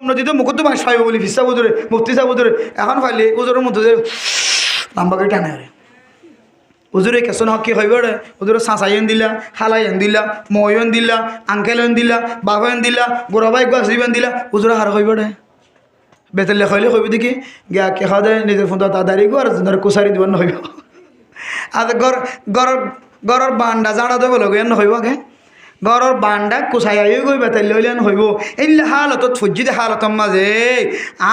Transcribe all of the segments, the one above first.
নদীতে মুখত মাছ পাইব বলি ফিসা বুধরে মুফতি সাহেব বুধরে এখন পাইলে ওজোরের মধ্যে লাম্বাকে টানে আরে উজুরে কেসন হকি হইবে রে উজুরে সাঁচাইন দিলা হালাইন দিলা ময়ন দিলা আঙ্কেলন দিলা বাবায়ন দিলা গোড়াবাই গাছিবেন দিলা উজুরে হার হইবে রে বেতের লেখা হইলে হইবে দেখি গিয়া কে খাওয়া দেয় নিজের ফোন তাড়াতাড়ি গো আর কুসারি দিবেন হইব আর গড়ের বান্ডা জাড়া দেবো লগে হইব আগে গড়ের বান্ডা কুসাই গই বেতাইলে হইলেন হইব এইলে হালত ফুজিদে হালতর মাঝে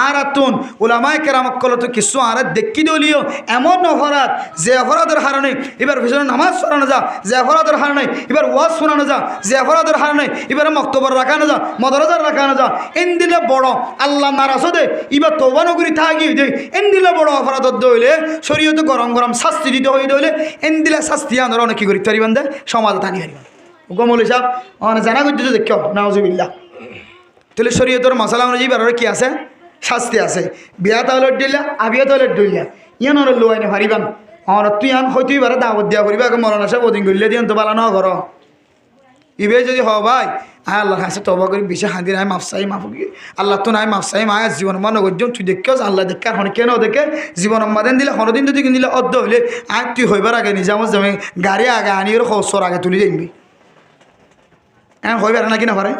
আর আতুন ওলামায় কেরামক্কলত কিছু আর দেখি দলিও এমন অপরাধ যে অপরাধের হারণে এবার পিছনে নামাজ পড়ানো যা যে অপরাধের হারণে এবার ওয়াজ শোনানো যা যে অপরাধের হারণে এবার মক্তবর রাখানো যা মদরজার রাখানো যা এন দিলে বড় আল্লাহ নারাজ দে এবার তওবা নগরী থাকি দে এন দিলে বড় অপরাধ দইলে শরীয়তে গরম গরম শাস্তি দিতে হই দইলে এন দিলে শাস্তি আনার অনেক কি করি পারিবেন দে সমাজ টানি পারিবেন গমলি সাহেব অনেক জানা করতে দেখ নাউজুবিল্লাহ তাহলে শরীয়তের মশলা অনুযায়ী বেরোরে কি আছে শাস্তি আছে বিয়া তাহলে দিলা আবিয়া তাহলে দিলা ইয়ান আর লো আইনে পারিবান আর তুই আন হয়তুই বারে দাওয়াত দিয়া করিবা মরনা সাহেব ওদিন করলে দিয়ান তো বালা ন ঘর ইবে যদি হ ভাই আয় আল্লাহ কাছে তবা করি বিশে হাঁদির আয় মাফসাই মাফ আল্লাহ তো নাই মাফসাই মায় জীবন মান গজ্জম তুই দেখেও আল্লাহ দেখে আর কেন দেখে জীবন মাদেন দিলে হরদিন যদি দিলে অর্ধ হইলে আয় তুই হইবার আগে নিজামত যাবে গাড়ি আগে আনি ওর খসর আগে তুলি যাইবি হ্যাঁ হইবে নাকি না পারে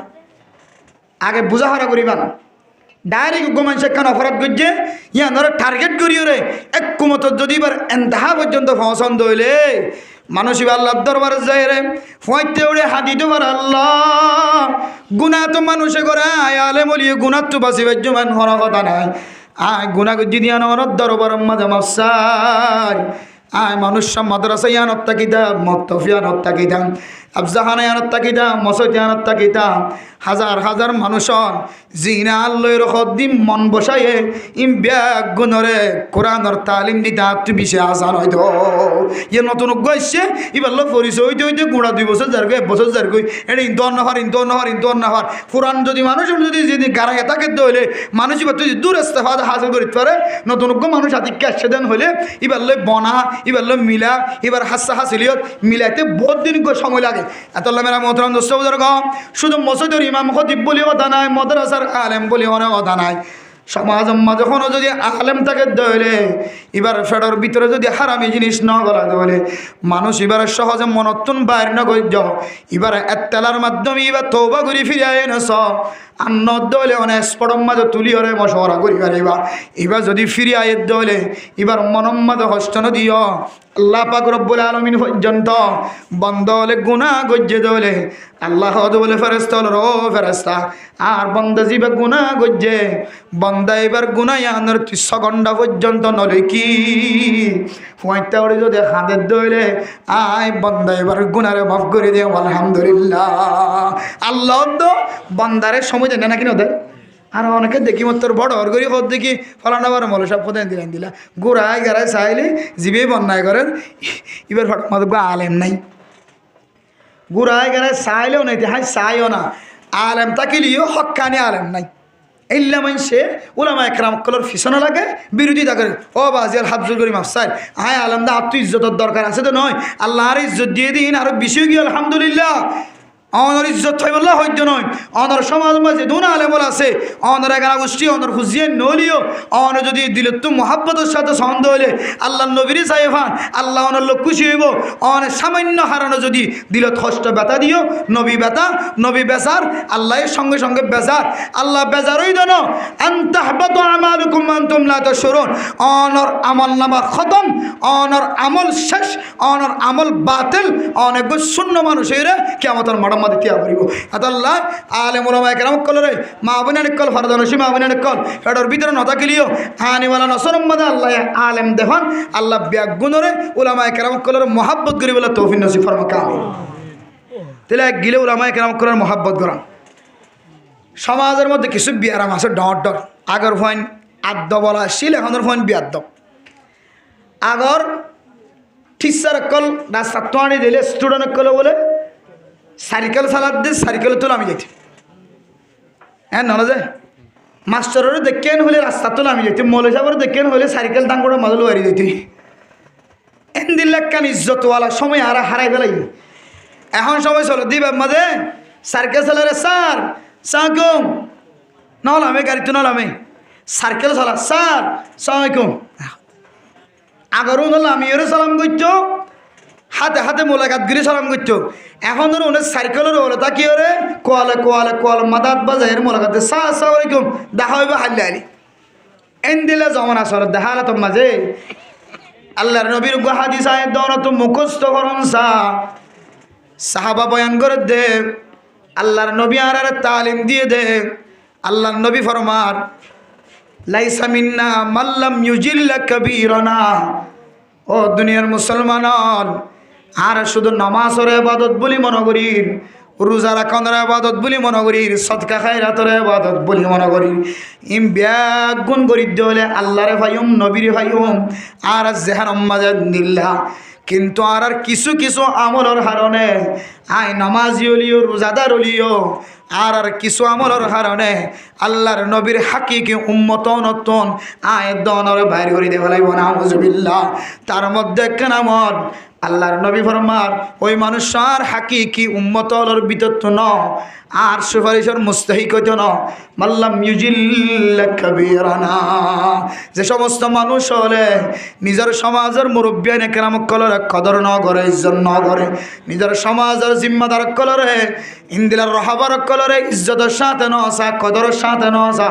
আগে বুঝা হারা করিবা না ডাইরেক্ট গোমান সেখানে অপরাধ করছে ইয়া ধরো টার্গেট করিও রে এক কুমত যদি এবার এন্তাহা পর্যন্ত পছন্দ হইলে মানুষ আল্লাহ দরবার যায় রে ফয়তে উড়ে হাতি তো বার আল্লাহ গুণা তো মানুষে করে আয় আলে বলিয়ে গুণার তো বাঁচিবার জমান হওয়ার কথা নাই আয় গুণা করছি দিয়া নরদ দরবার মাঝে মাফসার আয় মানুষ মাদ্রাসা ইয়ানত তাকিতাম মক্তফিয়ানত তাকিতাম আফজাহানায়ানত তাকিতাম মসজিদানত তাকিতাম হাজার হাজার মানুষন জিনা আল্লাহর হদ্দিম মন বসায়ে ইম ব্যাগ গুণরে কোরআনর তালিম দিতা তুই বিশে আসান হয়তো ইয়ে নতুন গেছে এবার লোক পরিচয় হইতে হইতে গুঁড়া 2 বছর যার গই 1 বছর যার গই এটা ইন্দর নাহার কোরআন যদি মানুষ যদি গাড়াইয়া থাকে হইলে মানুষ এবার তুই দূর ইস্তেফা হাসিল করিতে পারে নতুন মানুষ আতিকে সেদিন হইলে এবার লই বনা এবার লই মিলা এবার হাসা হাসিলিয়ত মিলাইতে বহুত দিন সময় লাগে এতল্লা মেরা মোহতরম দোস্ত বুজুর্গ শুধু মসজিদের ইমাম খতিব বলি কথা নাই মাদ্রাসার আলেম বলি অনেক কথা নাই সমাজ যখনও যদি আলেম থাকে দইলে এবার ফেডার ভিতরে যদি হারামি জিনিস ন গলা দইলে মানুষ এবার সহজে মনতুন বাইর ন গজ্য এবার এত্তেলার মাধ্যমে এবার তওবা করি ফিরে এনেছ আন্ন দইলে অনেক স্পটম মাঝে তুলি হরে মশওয়ারা করি পারিবা এবার যদি ফিরে আয়ের দইলে এবার মনম মাঝে হস্ত দিও আল্লাহ পাক রব্বুল আলামিন পর্যন্ত বন্ধ হলে গুনাহ গজ্জে দইলে আল্লাহ বলে ফেরেশতা হলো ও ফেরেশতা আর বন্দা জিবা গুনাহ গজ্জে বন্দা এবার গুনাহ আনার 30 ঘন্টা পর্যন্ত নলে কি পয়তা ওরে যদি হাতের দইলে আয় বন্দা এবার গুনারে মাফ করে দিও আলহামদুলিল্লাহ আল্লাহ তো বন্দারে সময় দেন নাকি না দেয় আর অনেকে দেখি মত তোর বড় অর্গরি হত দেখি ফলানাবার মলে সব পথে দিলা গোড়ায় গাড়ায় চাইলে জিবে বন্যায় করেন এবার হঠাৎ মত আলেম নাই গোড়ায় গাড়ায় চাইলেও নাই হাই চাইও না আলেম তাকিলিও হক্কানি আলেম নাই ইল্লা মানসে ওলামা একরাম কলর ফিসনা লাগে বিরোধিতা করে ও বাজিয়াল হাফজুল করিম আফসার আয় আলেম দা আত্ম ইজ্জতের দরকার আছে তো নয় আল্লাহর ইজ্জত দিয়ে দিন আরো বেশি গিয়ে আলহামদুলিল্লাহ অনর ইজ্জত থাইবল্লা হইত নয় অনর সমাজ মাঝে দুনা আলেমল আছে অনর এগারা গোষ্ঠী অনর খুঁজিয়ে নলিও অন যদি দিল তো মহাব্বতের সাথে সন্দেহ হলে আল্লাহ নবীর সাহেবান আল্লাহ অনর লোক খুশি হইব অনেক সামান্য হারানো যদি দিল হষ্ট ব্যথা দিও নবী ব্যথা নবী বেজার আল্লাহের সঙ্গে সঙ্গে বেজার আল্লাহ বেজারই দেন আনতাহবাতু আমালুকুম আনতুম লা তাশউরুন অনর আমল নামা খতম অনর আমল শেষ অনর আমল বাতিল অনেক শূন্য মানুষের কিয়ামতের মাঠ দিয়া করিব আল্লাহ আলেম ওলামা একরাম কলরে মা বোনের কল ফরদানসি মা বোনের কল এটার ভিতরে নতা গেলিও হানিওয়ালা নসরম মাদা আল্লাহ আলেম দেখন আল্লাহ ব্যাগুণরে ওলামা একরাম কলরে মহাব্বত করি বলে তৌফিক নসিব ফরমাকা তাহলে এক গিলে ওলামা একরাম কলরে মহাব্বত করা সমাজের মধ্যে কিছু বিয়ারাম আছে ডর ডর আগর ফয়েন আদ্য বলা আসছিল এখনের ফয়েন বিয়াদ্দ আগর টিচার কল রাস্তা তোয়ানি দিলে স্টুডেন্ট কল বলে সাইকেল চালাত দিয়ে সাইকেল তো নামি যাইতে হ্যাঁ না যায় মাস্টারেরও দেখেন হলে রাস্তা তো নামি যাইতে মলে সাহেবের দেখেন হলে সাইকেল দাম করে মাদল হারিয়ে যাইতে এন দিল্লাকান ইজ্জতওয়ালা সময় হারাই ফেলাই এখন সময় চলো দিবে মাঝে সাইকেল চালারে স্যার সাকুম নলামে গাড়িতে নলামে সার্কেল চলা স্যার সালামালাইকুম আগরও নলাম ইয়েরে সালাম করছো হাতে হাতে মোলাকাত গিরে সালাম করছো এখন ধরো ওনের সাইকেলের ওলে তা কি ওরে কোয়ালে কোয়ালে কোয়ালে মাদাত বাজার মোলাকাতে সালামালাইকুম দেখা হইবে হাল্লে আলি এন দিলে জমান আসলে দেখা হলো তোর মাঝে আল্লাহর নবীর হাদিস আয়াত দাও তো মুখস্থ করুন সাহাবা বয়ান করে দে আল্লাহর নবী আর তালিম দিয়ে দে আল্লাহর নবী ফরমার লাইসা মিন্না মাল্লাম ইউজিল্লা কবীরানা ও দুনিয়ার মুসলমান আর শুধু নামাজের ইবাদত বলি মনে করির রোজা রাখনের ইবাদত বলি মনে করির সদকা খায়রাতের ইবাদত বলি মনে করির ইম ব্যাগ গুণ করি দিলে আল্লাহরে ভাইম নবীরে ভাইম আর জেহান মাজাদ নিল্লাহ কিন্তু আর কিছু কিছু আমলের কারণে আই নামাজি হলিও রোজাদার হলিও আর কিছু আমলের কারণে আল্লাহর নবীর হাকিকি উম্মত নতুন আয় দনর বাইর করে দেওয়া লাগবে না আউযুবিল্লাহ তার মধ্যে কেনামত আল্লাহর নবী ফরমার ওই মানুষের হাকিকি উম্মতর ভিতর তো ন আর সুপারিশের মুস্তাহিক হইতো না মাল্লাম ইউজিল্লা কবীরানা যে সমস্ত মানুষ হলে নিজের সমাজের মুরব্বিয়ানে কেরামত কলরে কদর ন করে ইজ্জত ন করে নিজের সমাজের জিম্মাদার কলরে ইন্দিলার রহাবার কলরে ইজ্জতের সাথে ন আসা কদরের সাথে ন আসা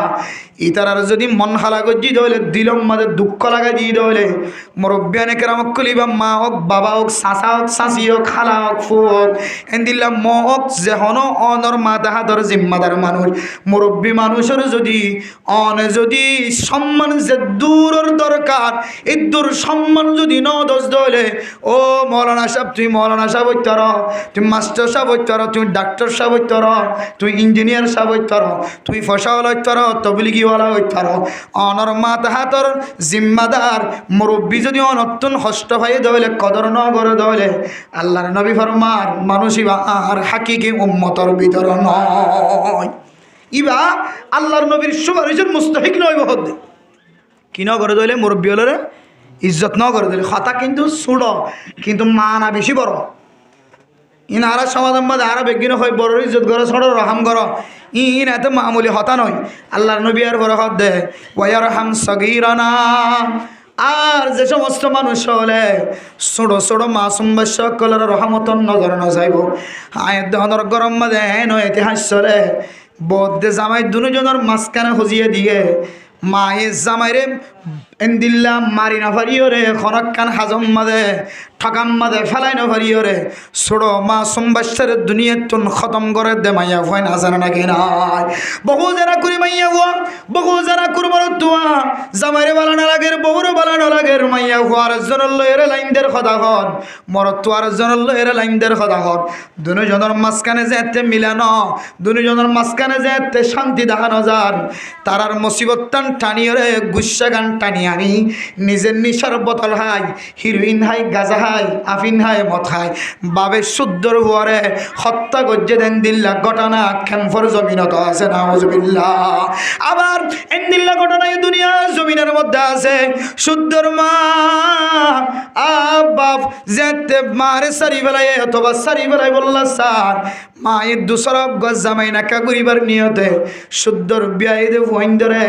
ইতারার যদি মন হালা গজি দইলে দিলম মাঝে দুঃখ লাগাই দিয়ে দইলে মুরব্বিয়ানে কেরামত কলিবা মা হোক বাবা হোক চাচা হোক চাচি হোক খালা হোক ফু হোক এন্দিল্লা ম হোক যে হন অনর মাথা হাতর জিম্মাদার মানুষ মুরব্বী মানুষের যদি যদি সম্মান যে দূরের দরকার এই দূর সম্মান যদি ন দোষ দইলে ও মৌলানা সাহেব তুই মৌলানা সাহেব হইতার তুই মাস্টার সাহেব হইতার তুই ডাক্তার সাহেব হইতার তুই ইঞ্জিনিয়ার সাহেব হইতার তুই ফসল হইতার তবলিগিওয়ালা হইতার অনর মাথা হাতর জিম্মাদার মুরব্বী যদি অনতুন হষ্ট হয়ে দইলে কদর ন করে দইলে আল্লাহর নবী ফরমার মানুষই আর হাকিকি উম্মতর ভিতর নয় ইবা আল্লাহর নবীর সুপারিশের মুস্তাহিক নয় বহুত কি ন করে দইলে মুরব্বী হলে ইজ্জত ন করে দিলে কথা কিন্তু ছোট কিন্তু মানা বেশি বড় ইন আর সমাজের মধ্যে আরো বেগিন হয় বড় ইজ্জত করো ছোট রহাম করো ইন এত মামুলি হতা নয় আল্লাহর নবী আর বড় হত দে ওয়ারহাম সগীরানা আর যে সমস্ত মানুষ হলে ছোট ছোট মাসুম সকলের রহমতন নজর নজাইব আয়ের দহনের গরম মাঝে নয় ইতিহাস চলে বৌদ্ধ জামাই দুজনের মাঝখানে খুঁজিয়ে দিয়ে মায়ে জামাইরে এন্দিল্লা মারি না পারিও রে খনকান হাজম মাদে ঠকাম মাদে ফেলাই না পারিও রে ছোড়ো মা সোমবাসের দুনিয়া তুন খতম করে দে মাইয়া ভয় না জানা নাকি নাই বহু যারা করি মাইয়া হওয়া বহু যারা করবার তোয়া জামাইরে বালানো লাগে বহুরে বালানো লাগে মাইয়া হওয়ার জনের লয়ের লাইনদের কথা হন মরত তোয়ার জনের লয়ের লাইনদের কথা হন দুজনের মাঝখানে যে এতে মিলানো দুজনের মাঝখানে যে এতে শান্তি দেখানো যান তারার মুসিবত টান টানিয়ে রে গুসা গান টানিয়ে আনি নিজের নিশার বোতল হাই হিরোইন হাই গাজা হাই আফিন হাই মদ হাই বাবে শুদ্ধর হওয়ারে হত্যা গজ্জে দেন দিল্লা ঘটনা খেমফর জমিনত আছে নাউজুবিল্লাহ আবার এন দিল্লা ঘটনা এই দুনিয়া জমিনের মধ্যে আছে শুদ্ধর মা বাপ যেতে মারে সারি বেলায় অথবা সারি বেলায় বললা স্যার মায়ের দুসরব গজ জামাই নাকা করিবার নিয়তে শুদ্ধর বিয়াই দে ভইন ধরে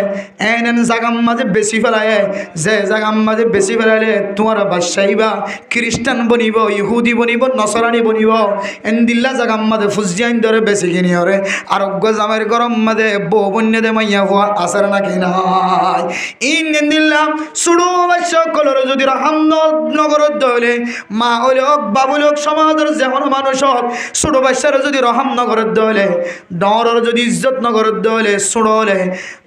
এন জাগাম মাঝে বেশি ফেলায় যে জাগাম মাঝে বেশি ফেলাইলে তোমার বাদশাহীবা খ্রিস্টান বনিব ইহুদি বনিব নসরানি বনিব এন দিল্লা জাগাম মাঝে ফুজিয়াইন ধরে বেশি কিনি হরে আরোগ্য জামাইয়ের গরম মাঝে বউ বন্যে দে মাইয়া হওয়া আসার নাকি নাই ইন দিল্লা সুড়ু বাদশা কলর যদি রহাম নগরত দইলে মা হইলে হোক বাবুল হোক সমাজের যেমন মানুষ হোক ছোট বাচ্চারা যদি রহাম নগরত দইলে ডরের যদি ইজ্জত নগরত দইলে ছোড়লে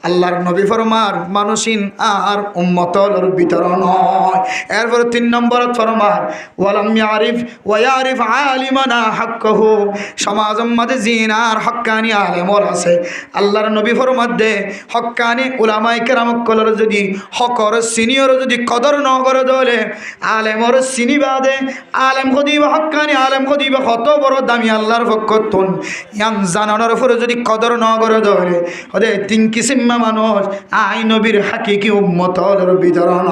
আল্লাহর নবী ফরমার মানুষিন আর উম্মতর ভিতর নয় এরপর 3 নম্বরত ফরমার ওয়ালাম ইয়ারিফ ওয়া ইয়ারিফ আলিমানা হাক্কাহু সমাজের মধ্যে জিনার হক্কানি আলেমর আছে আল্লাহর নবী ফরমার দে হক্কানি উলামায়ে কেরাম কলর যদি হকর সিনিয়র যদি কদর ন করে দলে আলেমর সিনিবাদে আলেম খদিবা হক্কানি আলেম খদিবা কত বড় দামি আল্লাহর পক্ষতুন ইয়ান জানানোর উপরে যদি কদর ন করে দলে ওদের 3 কিসিম মানুষ আই নবীর হাকিকি উম্মতের বিতরণ।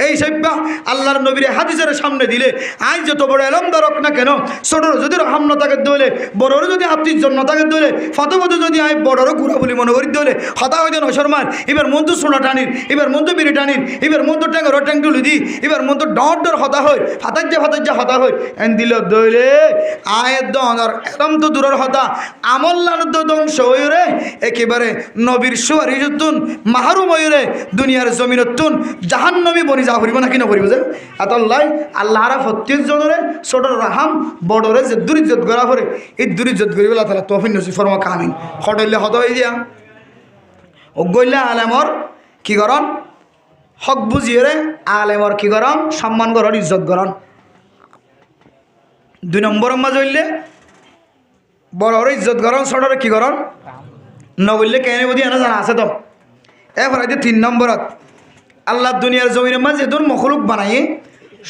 এই সভ্য আল্লাহর নবীর হাদিসের সামনে দিলে আই যত বড় এলমদার হোক না কেন, ছোটর যদি রহম না থাকে দলে, বড়র যদি আপত্তির জন্য থাকে দলে, ফতবত যদি আই বড়রও ঘুরা বলি মনে করি দলে, হতা হইতে নশরমার এবার মন তো সোনা টানির, এবার মন তো বিড়ি টানির, এবার মন তো ট্যাঙ্গর ট্যাঙ্ক তুলি দি, এবার মন তো ডর ডর হতা হয়, ফাতাজ্জা হতা হয় এন দিল দইলে আয়ের দর এরম তো দূরের হতা আমল্লান তো ধ্বংস হয়ে রে একেবারে নবীর সুয়ারিজতুন মাহরুম হয়ে রে দুনিয়ার জমিনতুন জাহান নবী বনি যা করিব না কিনা করিব যে এতল্লাই আল্লাহরা প্রত্যেক জনরে ছোটর রাহাম বড়রে যে দুরিজ্জত করা করে এই দুরিজ্জত করিব তাহলে তফিন নসি ফরমা কামিন হটইলে হত হয়ে দিয়া ও গইলে আলেমর কি করন হক বুঝিয়ে রে আলেমর কি করন সম্মান করন ইজ্জত করন। 2 নম্বর মাঝে হইলে বড়রে ইজ্জত করন ছোটরে কি করন নবললে কেন বুঝি এনে জানা আছে তো। এরপর 3 নম্বরত আল্লাহ দুনিয়ার জমিনের মাঝে দূর মখলুক বানাই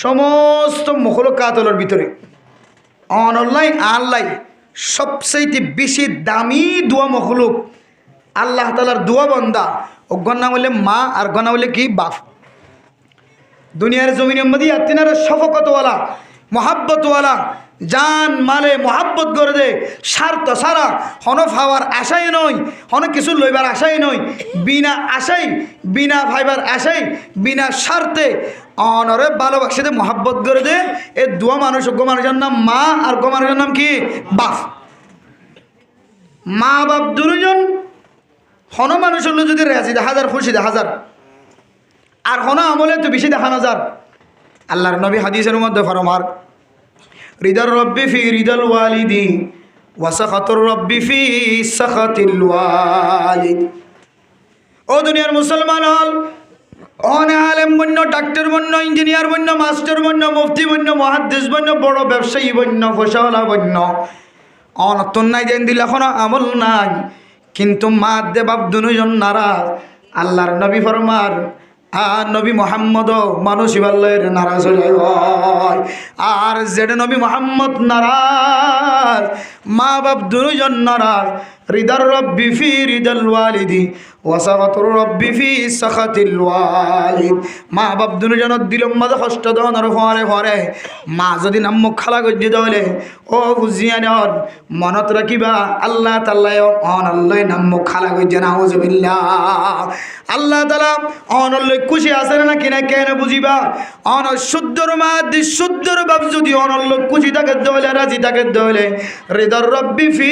সমস্ত মখলুক কাতলের ভিতরে অনলাইন আল্লাহ সবচেয়ে বেশি দামি দোয়া মখলুক আল্লাহ তাআলার দোয়া বন্দা ও গন্না বললে মা আর গন্না বললে কি বাপ। দুনিয়ার জমিনের মধ্যে আত্মিনার শফকতওয়ালা মহাব্বতওয়ালা জান মালে মহাব্বত করে দে স্বার্থ সারা হন ফাওয়ার আশাই নয়, হন কিছু লইবার আশাই নয়, বিনা আশাই বিনা ফাইবার আশাই বিনা স্বার্থে অনরে ভালোবাসে দে মহাব্বত করে দে এ দুয়া মানুষ গো মানুষের নাম মা আর গো মানুষের নাম কি বাপ। মা বাপ দুজন হন মানুষ হলো যদি রাজি দেখা হাজার খুশি দেখা হাজার আর হন আমলে তো বেশি দেখা না যার। আল্লাহর নবী হাদিসের মধ্যে ফরমার রিদার রব্বি ফি রিদাল ওয়ালিদি ওয়া সাখাতুর রব্বি ফি সাখাতিল ওয়ালিদ। ও দুনিয়ার মুসলমান হল অনে আলেম বন্য, ডাক্তার বন্য, ইঞ্জিনিয়ার বন্য, মাস্টার বন্য, মুফতি বন্য, মুহাদ্দিস বন্য, বড় ব্যবসায়ী বন্য, ফসলা বন্য অনতন নাই দেন দিলে এখনো আমল নাই, কিন্তু মা দে বাপ দুজন নারাজ। আল্লাহর নবী ফরমার আর নবী মোহাম্মদ মানুষ ইবাল্লের নারাজ হয়ে যায়। আর যেটা নবী মোহাম্মদ নারাজ মা বাপ দুজন নারাজ। রিদার রব্বি ফি রিদাল ওয়ালিদি ওয়া সাখাতুর রব্বি ফি সাখাতিল ওয়ালিদ। মা বাপ দুজনের দিলম মাঝে কষ্ট দনের হরে হরে মা যদি নাম মুখ খালা গজ্জি দলে ও বুঝিয়ানর মনত রাখিবা আল্লাহ তাআলা অনল্লাই নাম মুখ খালা গজ্জি নাউজুবিল্লাহ। আল্লাহ তাআলা অনল্লাই খুশি আছে না কিনা কেন বুঝিবা অন শুদ্ধর মা দি শুদ্ধর বাপ যদি অনল্লাই খুশি থাকে দলে রাজি থাকে দলে রিদার রব্বি ফি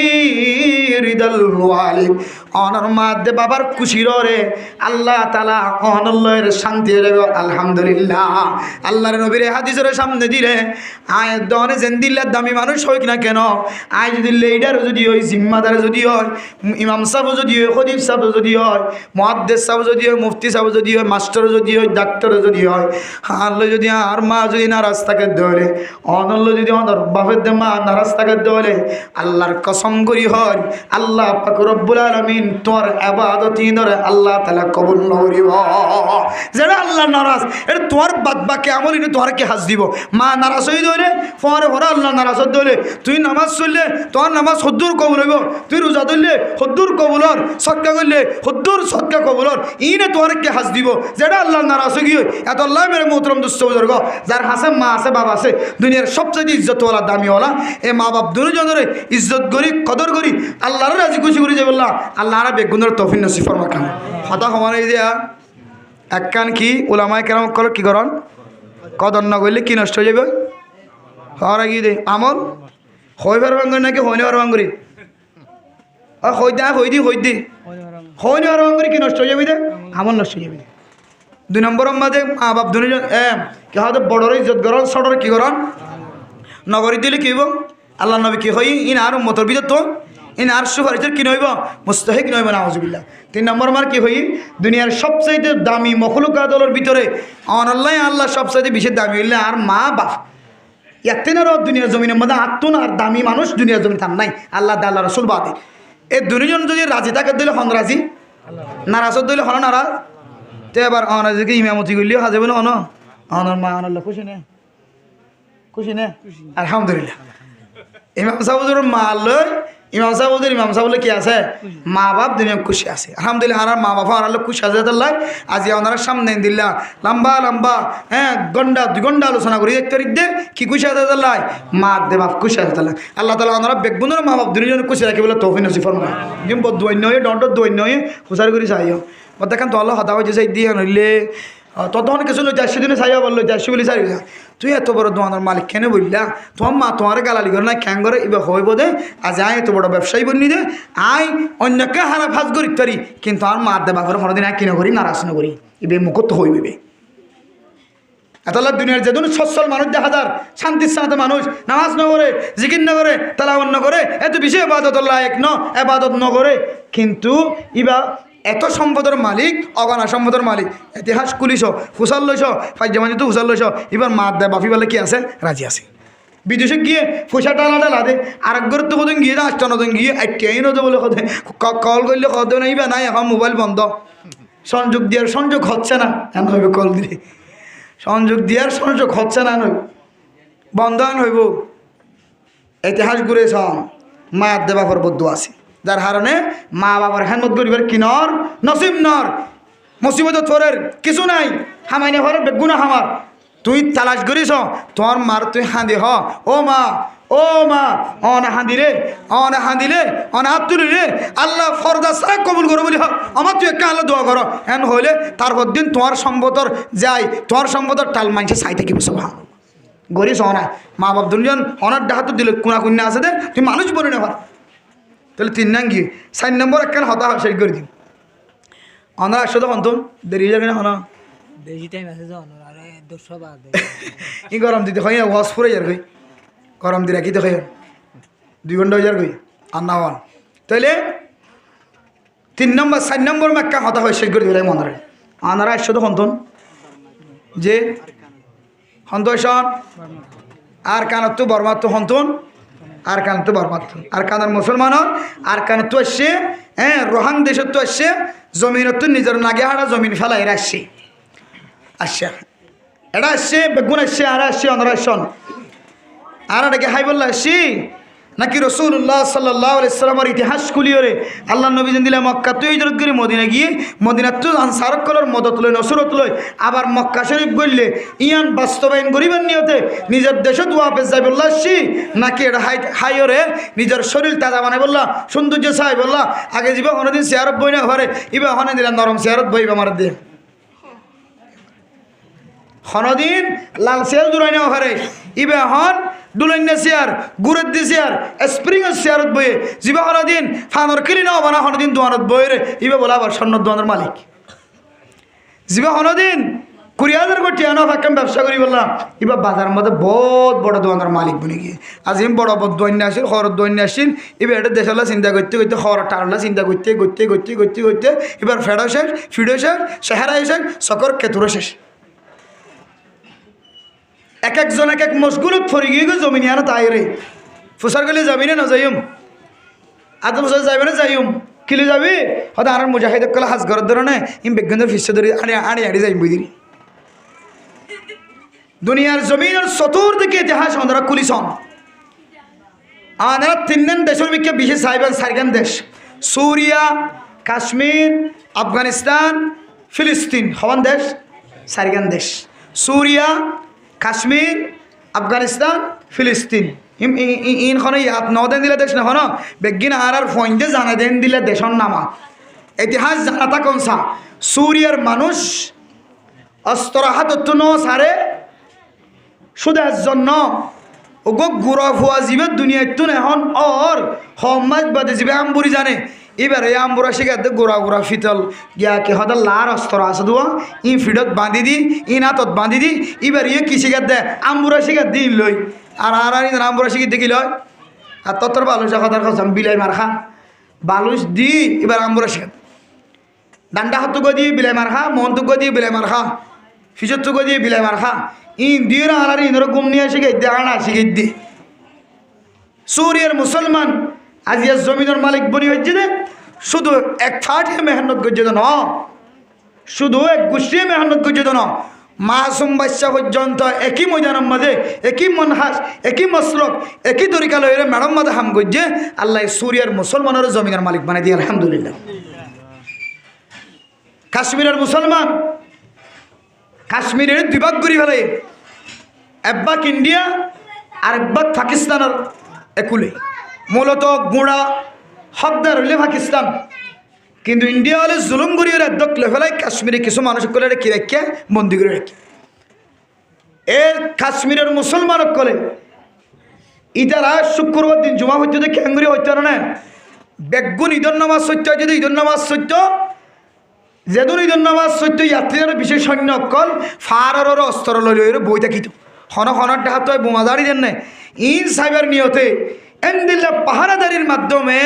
রিদাল ওয়ালিদ অনর মা দে বাবার খুশির রে আল্লাহ তাআলা অনল্লাহের শান্তি দেবে। আলহামদুলিল্লাহ আল্লাহর নবীর হাদিসের সামনে দিলে আয় দনে জেন্দিল্লার দামি মানুষ হইক না কেন আয় যদি লিডার যদি হয় জিম্মাদার যদি হয় ইমাম সাহেব যদি হয় খতিব সাহেব যদি হয় মুহাদ্দিস সাহেব যদি হয় মুফতি সাহেব যদি হয় মাস্টার যদি হয় ডাক্তার যদি হয় আল্লাহ যদি আর মা যদি নারাজ থাকে দলে অনল্য যদি অনর বাপের দে মা নারাজ থাকে দলে আল্লাহর কসম করি হয় আল্লাহ পাক রব্বুল আলামিন তোর ইবাদতি ধরে আল্লাহ তাআলা কবুল করিব। যারা আল্লাহ নারাজ এর তোর বাদ বাকি আমল ইনি তোর কি হাজ দিব। মা নারাজ হই দলে পরে পরে আল্লাহ নারাজ দলে তুই নামাজ পড়লে তোর নামাজ হদ্দুর কবুল হইব, তুই রোজা ধরলে হদ্দুর কবুলর, সদকা করলে হদ্দুর সদকা কবুলর ইনে তোর কি হাজ দিব। যেটা আল্লাহ নারাজ হই এত আল্লাহ মেরে মোহতরম দুস্থ বুজুর্গ যার হাসে মা আছে বাবা আছে দুনিয়ার সবচেয়ে ইজ্জতওয়ালা দামিওয়ালা এ মা বাপ দুজনের ইজ্জত করি কদর করি আল্লাহর রাজি খুশি করি যে বললাম আল্লাহরা বেগুনের তৌফিক নসিব ফরমা খান হতা সমান এই দিয়া এক কান কি ওলামায়ে কেরাম কল কি করন কদর না করলে কি নষ্ট হয়ে যাবে হওয়ার কি দে আমল হই পারবাঙ্গ নাকি হইনি পারবাঙ্গরি হই দা হই দি হইনি পারবাঙ্গরি কি নষ্ট হয়ে যাবে দে আমল নষ্ট হয়ে যাবে। 2 নম্বর মাঝে মা বাপ দুজন কি হয়তো বড়রে ইজ্জত করন ছোটরে কি করন নগরী দিলে কি হইব আল্লাহ নবী কি হই ইন আর উম্মতের ভিতর তো ইন আর সুপারিশের কি নইব মুস্তাহিক নইব নাউজুবিল্লাহ। 3 নম্বর মার কি হই দুনিয়ার সবচাইতে দামি মখলুকাতের ভিতরে অনল্লাই আল্লাহ সবচাইতে বেশি দামি হইলে আর মা বাপ এতেনারও দুনিয়ার জমিনের মধ্যে আত্মন আর দামি মানুষ দুনিয়ার জমিন থান নাই আল্লাহ আল্লাহ রসুল বাদে। এই দুজন যদি রাজি থাকে দিলে হন রাজি নারাজত দিলে হন নারাজ তো এবার অনাজিকে ইমামতি করলেও হাজে বলে অন অনর মা অনল্লাহ খুশি নে খুশি নে আলহামদুলিল্লাহ। ইমাম সাহুজুর মা লই ইমাম সাহুদের কি আছে মা বাপ দুনিয়া খুশি আছে আলহামদুলিল্লাহ আর মা বাবা আর খুশি আছে তাল্লাই আজি ওনারা সামনে দিল্লা লম্বা লম্বা হ্যাঁ ঘন্টা 2 ঘন্টা আলোচনা করি 1 তারিখ দে কি খুশি আছে তাল্লাই মা দে বাপ খুশি আছে তাল্লাই আল্লাহ তাআলা ওনারা বেগবুনের মা বাপ দুনিয়া খুশি রাখি বলে তৌফিক নসিব ফরমায় জিম বদুয়ান্য হয়ে ডন্ট দোয়ান্য হয়ে হুসার করি চাইও দেখেন তো আল্লাহ হতা হয়েছে দিয়ে নইলে তখন কিছু লইতে আসছি দিনে চাইয়া বললো আসছি বলি চাই তুই এত বড় দোকানের মালিক কেন বললা তোমার মা তোমার গালালি করে না খ্যাং করে এবার হইব দে আজ আয় এত বড় ব্যবসায়ী বলনি দে আয় অন্যকে হারা ফাঁস করি তারি কিন্তু আমার মা দেবা করে কোনোদিন এক কিনা করি নারাজ না করি এবে মুখত হইবে এতলা দুনিয়ার যেদিন সচ্ছল মানুষ দেখা যার শান্তির সাথে মানুষ নামাজ ন করে জিকির ন করে তালাওয়াত ন করে এত বেশি এবাদত এক ন এবাদত ন করে কিন্তু ইবা এত সম্পদের মালিক অগণা সম্পদের মালিক ইতিহাস কুলিশ হুসাল লইস ফাইজামানি তো হুসাল লইস এবার মা দেয় বাফি বলে কি আছে রাজি আছে বিদেশে গিয়ে পয়সা টালাটা লাদে আর একবার তো কোথাও গিয়ে আসতো নতুন গিয়ে একটাই নতো বলে কথা কল করলে কথা নাইবা নাই এখন মোবাইল বন্ধ সংযোগ দেওয়ার সংযোগ হচ্ছে না এমন হইবে কল দিলে সংযোগ দেওয়ার সংযোগ হচ্ছে না নই বন্ধ আন হইব ইতিহাস ঘুরে মা দেবা পর বদ্ধ আছে যার কারণে মা বাবার হেনমত গরিবের কিনর নসিব নর মুসিবত ফরের কিছু নাই হামাইনে ফরের বেগুনা হামার তুই তালাশ করিস তোর মার তুই হাঁদি হ ও মা অনে হাঁদিলে অনে হাত তুলি রে আল্লাহ ফরদা সারা কবুল করো বলি আমার তুই একা আল্লাহ দোয়া করো এন হইলে তারপর দিন তোমার সম্পদর যাই তোমার সম্পদর টাল মানছে চাই থেকে বসে ভাব গরিস অনা মা বাপ দুজন অনার ডাহাত দিলে কোনা কুন্যা আছে দে তুই মানুষ বলে না তাহলে 3 নাম গিয়ে 4 নম্বর একখান হতা শেষ করে দিন আমরা আসো তখন তো দেরি যাবে না হনা ই গরম দিতে হয় ওয়াশ ফুরে যার গই গরম দিয়ে রাখিতে হয় 2 ঘন্টা হয়ে যার গই আর না হন তাহলে 3 নম্বর 4 নম্বর একটা হতা হয় শেষ করে দিলে মনে আমরা আসো তখন তো যে সন্তোষণ আর কানত তো বর্মাত্ম হন্তন আর কান তো বরবাদ আর কানার মুসলমানের আর কান তো আসছে হ্যাঁ রোহাং দেশের তো আসছে জমিনত তো নিজের নাগে হারা জমিন ফেলাই আসছে আসছে এটা আসছে বেগুন আসছে আর আসছে অনারা আসন আর এটাকে হাই বললা আসছি নাকি রসুল্লাহ সাল্লাহ আলাইসাল্লামের ইতিহাস খুলিওরে আল্লাহ নবী যেন দিলে মক্কা তুই হিজরত করে মদিনা গিয়ে মদিনার তো আনসারকলের মদত লই নসরত লই আবার মক্কা শরীফ গড়লে ইয়ান বাস্তবায়ন করিবার নিয়তে নিজের দেশে ওয়াপেস যাই বললা আসছি নাকি এটা হাইওরে নিজের শরীর তাজা বানাই বললা সৌন্দর্য চাই বললা আগে যাবে অনেকদিন চেয়ারত বই না ঘরে ইবা হনে দিলাম নরম চেয়ারত বইব আমার দিয়ে হনদিন লাল চেয়ার জুড়াই নেওয়া ঘরে ইবে হন ডুলাইনা চেয়ার গুড়ের দি চেয়ার স্প্রিংয়ের চেয়ারত বইয়ে জিবা হনদিন ফানর কিলি নেওয়া বানা হনদিন দোয়ানত বইয়ে রে ইবে বলা আবার স্বর্ণ দোয়ানের মালিক জিবা হনদিন 20,000 কোটি আনা ফাঁকাম ব্যবসা করি বললাম এবার বাজারের মধ্যে বহুত বড় দোকানের মালিক বনে গিয়ে আজ আমি বড় বড় দৈন্য আসিল খরচ দৈন্য আসিন এবার এটা দেশালা চিন্তা করতে করতে খরচ টারলা চিন্তা করতে করতে করতে করতে করতে এবার ফেডো শেষ ফিডো শেষ সেহারা শেষ সকর কেতুরো শেষ এক একজন এক এক মশগুলত ফরি গিয়ে জমিন আনা তাই রে ফুসার গেলে যাবি না যাইম আজ বছর যাবি না যাইম কিলে যাবি হয়তো আর মুজাহিদ কলা হাজ ঘরের ধরনে ইম বিজ্ঞানের ফিসে ধরে আড়ি আড়ি যাইম বুঝি দুনিয়ার জমিনের চতুর্দিকে ইতিহাস ওনারা কুলিছন আমাদের 3 দেশের বিখ্যাত বিশেষ সাইবেন 4 দেশ সুরিয়া কাশ্মীর আফগানিস্তান ফিলিস্তিন হওয়ান দেশ 4 দেশ সুরিয়া কাশ্মীর আফগানিস্তান ফিলিস্তিন ইনখানে ইয়াত নদেন দিলে দেশ না হন বেগিন আর ফইনতে জানা দেন দিলে দেশর নামা ইতিহাস জানাতা কোনসা সুরিয়ার মানুষ অস্ত্র হাত ন সারে সুদের জন্য ওগো গুড়া ফুয়া জীবে দুনিয়ায় তুন এখন ওর হমাজ বাদে জীবে আম্বুরি জানে এবার এই আম্বুরা শিখাতে গোড়া গোড়া ফিতল গিয়া কে হয়তো লার অস্ত্র আছে দুয়া ই ফিডত বাঁধি দি ই নাতত বাঁধি দি এবার ইয়ে কি শিখাত দেয় আম্বুরা শিখাত দিন লই আর আম্বুরা শিখি দেখি লয় আর তত্তর বালুসা কথার কথা বিলাই মার খা বালুস দি এবার আম্বুরা শিখাত ডান্ডা হাত গো দিয়ে বিলাই মার খা মন তুক দিয়ে বিলাই মার খা ফিসত তুক দিয়ে বিলাই মার খা ইন দিয়ে আর ইনর গুম নিয়ে শিখাই দে আনা শিখাই দি সুরিয়ার মুসলমান আজিয়া জমিনের মালিক বনি হয়েছে না শুধু এক ফাটে মেহনত করছে তো না শুধু এক গোষ্ঠী মেহনত করছে তো না মাসুম বাচ্চা পর্যন্ত একই ময়দানের মাঝে একই মনহাস একই মসলক একই তরিকা লইরে ম্যাডাম মাঝে হাম করছে আল্লাহ সুরিয়ার মুসলমানের জমিনের মালিক বানাই দিয়ে আলহামদুলিল্লাহ। কাশ্মীরের মুসলমান কাশ্মীরের দুই ভাগ করি ফেলে, এক ভাগ ইন্ডিয়া আর এক ভাগ পাকিস্তানের একুলে। মূলত গোড়া হকদার হইলে পাকিস্তান, কিন্তু ইন্ডিয়া হলে জুলুম করিয়ে রাজ্যক লেফেলায় কাশ্মীরে কিছু মানুষ করে রেখে রেখে বন্দি করে রেখে এর কাশ্মীরের মুসলমান কলে ইতারা শুক্রবার দিন জমা হইতে তো ক্যাঙ্গুরি হইতে না বেগুন ঈদের নামাজ সত্য যদি ঈদের নামাজ সত্য যেদিন ঈদের নামাজ সত্য যাত্রীরা বিশেষ সৈন্য অকল ফার অস্ত্র লইলে বই থাকিত হনর হাত বোমাদারি দেন নাই ইন সাহেবের নিয়তে এনদিল্লা পাহারাদারির মাধ্যমে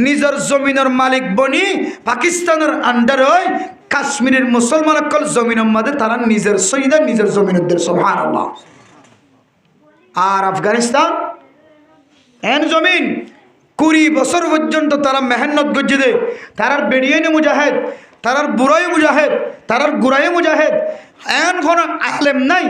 নিজের জমিনের মালিক বনি পাকিস্তানের আন্ডার হয় কাশ্মীরের মুসলমান অকল জমিনের মধ্যে তারা নিজের সৈদা নিজের জমিনের সুবহানাল্লাহ। আর আফগানিস্তান এন জমিন 20 বছর পর্যন্ত তারা মেহনত গজ্জে দে, তারার বেড়িয়ে মুজাহেদ, তারার বুড়াই মুজাহেদ, তারার গুড়াই মুজাহেদ। এন কোনো আলেম নাই,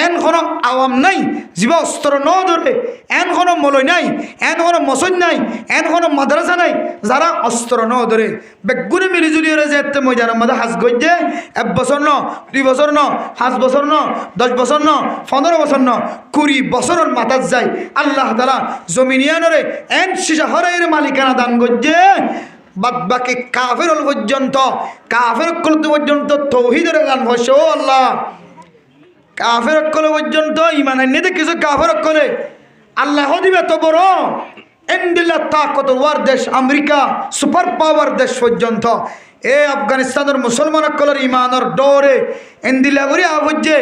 এন কোনো আওয়াম নাই যিবা অস্ত্র ন ধরে, এন কোনো মলয় নাই, এন কোনো মসজিদ নাই, এন কোনো মাদ্রাসা নাই যারা অস্ত্র ন ধরে বেগুনে মিলিজুলিয়ে যে ময়দানের মধ্যে হাজ গজ্জে 1 বছর ন 2 বছর ন 5 বছর ন 10 বছর ন 15 বছর ন 20 বছরের মাথাত যায় আল্লাহ তাআলা জমিনিয়ানরে এন শিশা হরাইয়ের মালিকানা দান গজ্জে বাদ বাকি কাফের পর্যন্ত কাফের পর্যন্ত তৌহিদের গান ভসে। ও আল্লাহ, কাফের অকলে পর্যন্ত ইমান আনিতে কিছু কাফের অকলে আল্লাহ দিবে তো বড় এন্ডিল্লা তাকতওয়ার দেশ আমেরিকা সুপার পাওয়ার দেশ পর্যন্ত এ আফগানিস্তানের মুসলমান অকলের ইমানের ডরে এন্দিলা করি আবজ্জে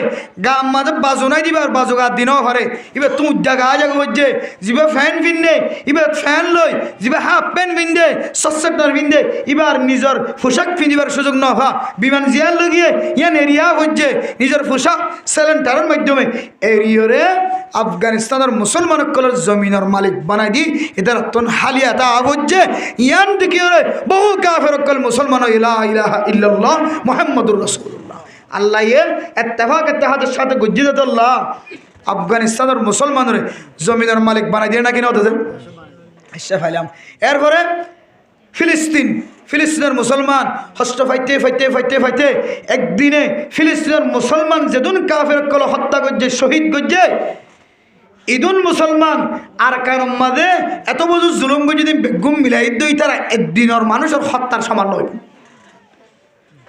গাম মাঝে বাজু নাই দিবে আর বাজু গা দিনও হারে ইবে তুই জায়গা জায়গা বজ্জে যিবে ফ্যান পিন্ধে ইবে ফ্যান লই যিবে হাফ প্যান্ট পিন্ধে সসেটার পিন্ধে ইবার নিজের পোশাক পিন্ধিবার সুযোগ ন হওয়া বিমান জিয়ার লগিয়ে ইয়ান এরিয়া হচ্ছে নিজের পোশাক সিলিন্ডারের মাধ্যমে এরিয়রে আফগানিস্তানের মুসলমান অকলের জমিনের মালিক বানাই দি এদের তন হালিয়া তা হচ্ছে ইয়ান দিকে বহু কাফের অকল মুসলমান ইলা ইলাহা ইল্লাল্লাহ মুহাম্মাদুর রাসূলুল্লাহ আল্লাহ এত্তেফাকের সাথে গজ্জিত আল্লাহ আফগানিস্তানের মুসলমানের জমিনের মালিক বানাই দিয়ে নাকি না ওদের ফাইলাম। এরপরে ফিলিস্তিনের মুসলমান হস্ত ফাইতে ফাইতে ফাইতে ফাইতে একদিনে ফিলিস্তিনের মুসলমান যেদিন কাফের কল হত্যা করছে শহীদ করছে ইদুন মুসলমান আর কারণ মাঝে এত বছর জুলুম করে যদি বেগুম মিলাই দই তারা একদিনের মানুষের হত্যার সমান নয়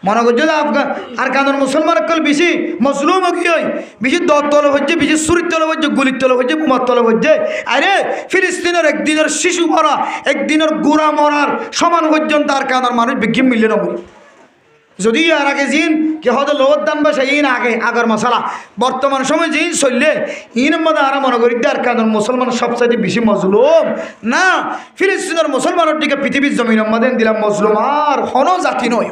মনে করছে যে আফগান আর কারণ মুসলমান কল বেশি মজলুম কি হয় বেশি দর তলে হচ্ছে বেশি সুরির তলে হচ্ছে গুলির তলে হচ্ছে বোমার তলে হচ্ছে। আরে ফিলিস্তিনের একদিনের শিশু মরা একদিনের গোড়া মরার সমান পর্যন্ত আর কারণ মানুষ বিজ্ঞান মিললে না বলি যদি আর আগে জিন কে হয়তো লোর দান বাসা ইন আগে আগের মশালা বর্তমান সময় জিন চললে ইন মধ্যে আর মনে করি আর কারণ মুসলমান সবচাইতে বেশি মজলুম না ফিলিস্তিনের মুসলমানের দিকে পৃথিবীর জমিনের মধ্যে দিলাম মজলুম আর হন জাতি নয়।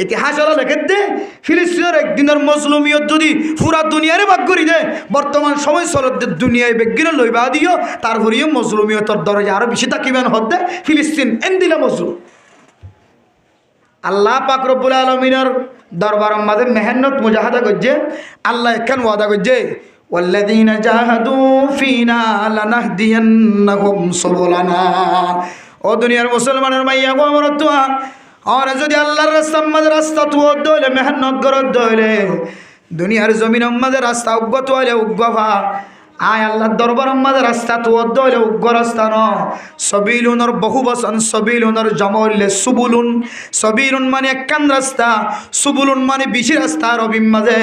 ইতিহাস লেখে দে ফিলিস্তিনের একদিনের মজলুমিয়ত যদি পুরা দুনিয়ারে ভাগ করি দে বর্তমান সময় চলত দুনিয়ায় বেগিনে লইবা দিও তারপরেও মজলুমিয়তর দরজা আরো বেশি তাকিবেন হতে ফিলিস্তিন এন দিলে মজলুম। আল্লাহ পাক রব্বুল আলামিনের দরবারের মাঝে মেহনত মুজাহাদা করছে আল্লাহ একখান ওয়াদা করছে ওয়াল্লাযীনা জাহাদু ফিনা লানাহদিয়ান্নাহুম সুবুলানা। ও দুনিয়ার মুসলমানের মাইয়া গো আমার তোয়া আর যদি আল্লাহর রাস্তার মাঝে রাস্তা তুই দইলে মেহনত করত দইলে দুনিয়ার জমিনের মাঝে রাস্তা উগ্গত হইলে উগ্গভা আয় আল্লাহর দরবারের মাঝে রাস্তা তুই দইলে উগ্গ রাস্তা ন সবিলুনের বহু বচন সবিলুনের জমা হইলে সুবুলুন সবিলুন মানে একখান রাস্তা সুবুলুন মানে বেশি রাস্তা রবির মাঝে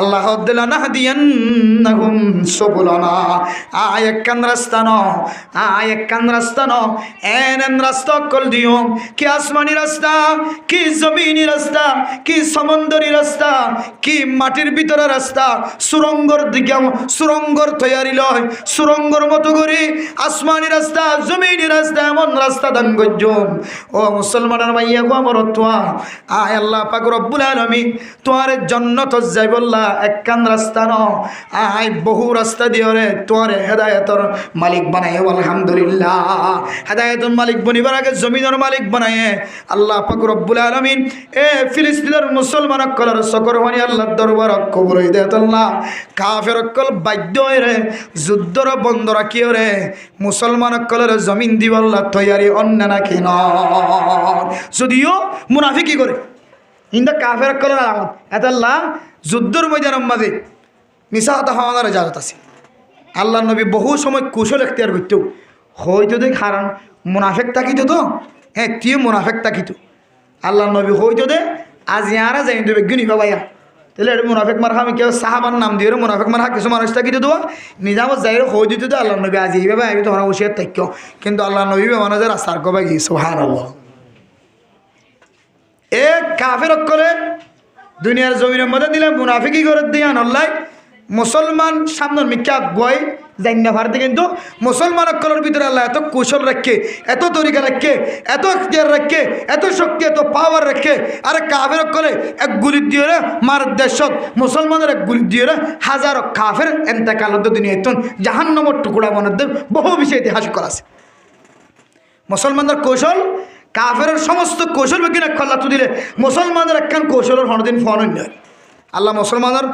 আল্লাহ দিলা নাহদিয়ান্নাহুম সুবুলানা। আয় একখান রাস্তা ন আয় একখান রাস্তা ন এন রাস্তা কল দিও কি আসমানি রাস্তা কি জমিনি রাস্তা কি সমুদ্রি রাস্তা কি মাটির ভিতরে রাস্তা সুরঙ্গর দিকে সুরঙ্গর তৈয়ারি লয় সুরঙ্গর মতো করে আসমানি রাস্তা জমিনি রাস্তা এমন রাস্তা দান গজ্জম ও মুসলমানের মাইয়া গো আমার তোয়া আয় আল্লাহ পাক রব্বুল আলামিন তোয়ার জান্নাত যাই বললা একখান রাস্তা ন আয় বহু রাস্তা দিয়ে রে তোয়ারে হেদায়েতর মালিক বানায় আলহামদুলিল্লাহ হেদায়েতর মালিক বনিবার আগে জমিনের মালিক বানায় আল্লাহ পাক রব্বুল আলামিন এ ফিলিস্তিনের মুসলমান কলর সকর হনি আল্লাহর দরবার কবুল হই দে আল্লাহ কাফের কল বাধ্য রে যুদ্ধর বন্ধ রাখিও রে মুসলমান কলর জমিন দিব আল্লাহ তৈয়ারি অন্য নাকি ন যদিও মুনাফিকি করে ইন্দা কাফের কলর আলামত এত আল্লাহ যুদ্ধর ময়দানের মাঝে মিশা হতা হওয়ার ইজাজত আছে আল্লাহ নবী বহু সময় কুশল এখতিয়ার করতো হয়তো দেখ হারান মুনাফেক তাকিত তো তুই মুনাফেক তাকিত আল্লাহ নবী হয়তো দে আজ ইয়ারা যাই দেবে গুনি বাবাইয়া তাহলে এটা মুনাফেক মার আমি কেউ সাহাবার নাম দিয়ে মুনাফেক মার কিছু মানুষ তাকিত দেওয়া নিজামত যাই হয়ে দিত তো আল্লাহ নবী আজ এইভাবে আমি তোমার হুশিয়ার থাক্য কিন্তু আল্লাহ নবী মানুষ রাস্তার কবে গিয়ে সুবহানাল্লাহ এ কাফের অক্কলে দুনিয়ার জমিনের মধ্যে দিলে মুনাফিকি করে দিয়ে আনল্লাই মুসলমান সামনের মিথ্যা গয় জান্না ভারতে কিন্তু মুসলমান অক্কলের ভিতরে আল্লাহ এত কৌশল রাখে এত তরিকা রাখে এত এখতিয়ার রাখে এত শক্তি এত পাওয়ার রাখে আরে কাফের অক্কলে এক গুলি দিয়ে রে মার দেশত মুসলমানের এক গুলি দিয়ে রে হাজারো কাফের এন্তেকাল দুনিয়া জাহান্নামের টুকরা মনে বহু বিষয় ইতিহাস করা আছে মুসলমানদের কৌশল কাফের সমস্ত কৌশল বিজ্ঞান এক খল্লা দিলে মুসলমানদের একখান কৌশলের হনদিন ফোন অন্য আল্লাহ মুসলমানের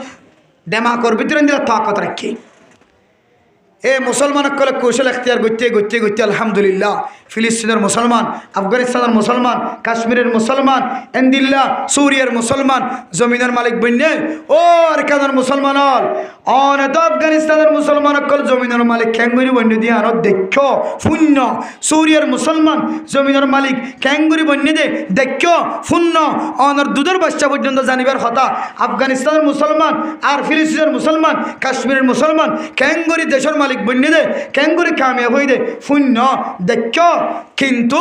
ডেমাকর ভিতরে দিলে তাকত রাখি এ মুসলমান কলে কৌশল এখতিয়ার করতে করতে করতে আলহামদুলিল্লাহ ফিলিস্তিনের মুসলমান আফগানিস্তানের মুসলমান কাশ্মীরের মুসলমান এন্দিল্লা সুরিয়ার মুসলমান জমিনের মালিক বন্যে ও আরকানের মুসলমান অনেত আফগানিস্তানের মুসলমান কল জমিনের মালিক ক্যাঙ্গুরি বন্য দিয়ে আনো দেখ শূন্য সুরিয়ার মুসলমান জমিনের মালিক ক্যাঙ্গুরি বন্য দে দেখ শূন্য অনর দুধের বাচ্চা পর্যন্ত জানিবার কথা আফগানিস্তানের মুসলমান আর ফিলিস্তিনের মুসলমান কাশ্মীরের মুসলমান ক্যাঙ্গুরি দেশের মালিক বন্যে দে ক্যাঙ্গুরি কামিয়াব হয়ে দে শূন্য দেখ কিন্তু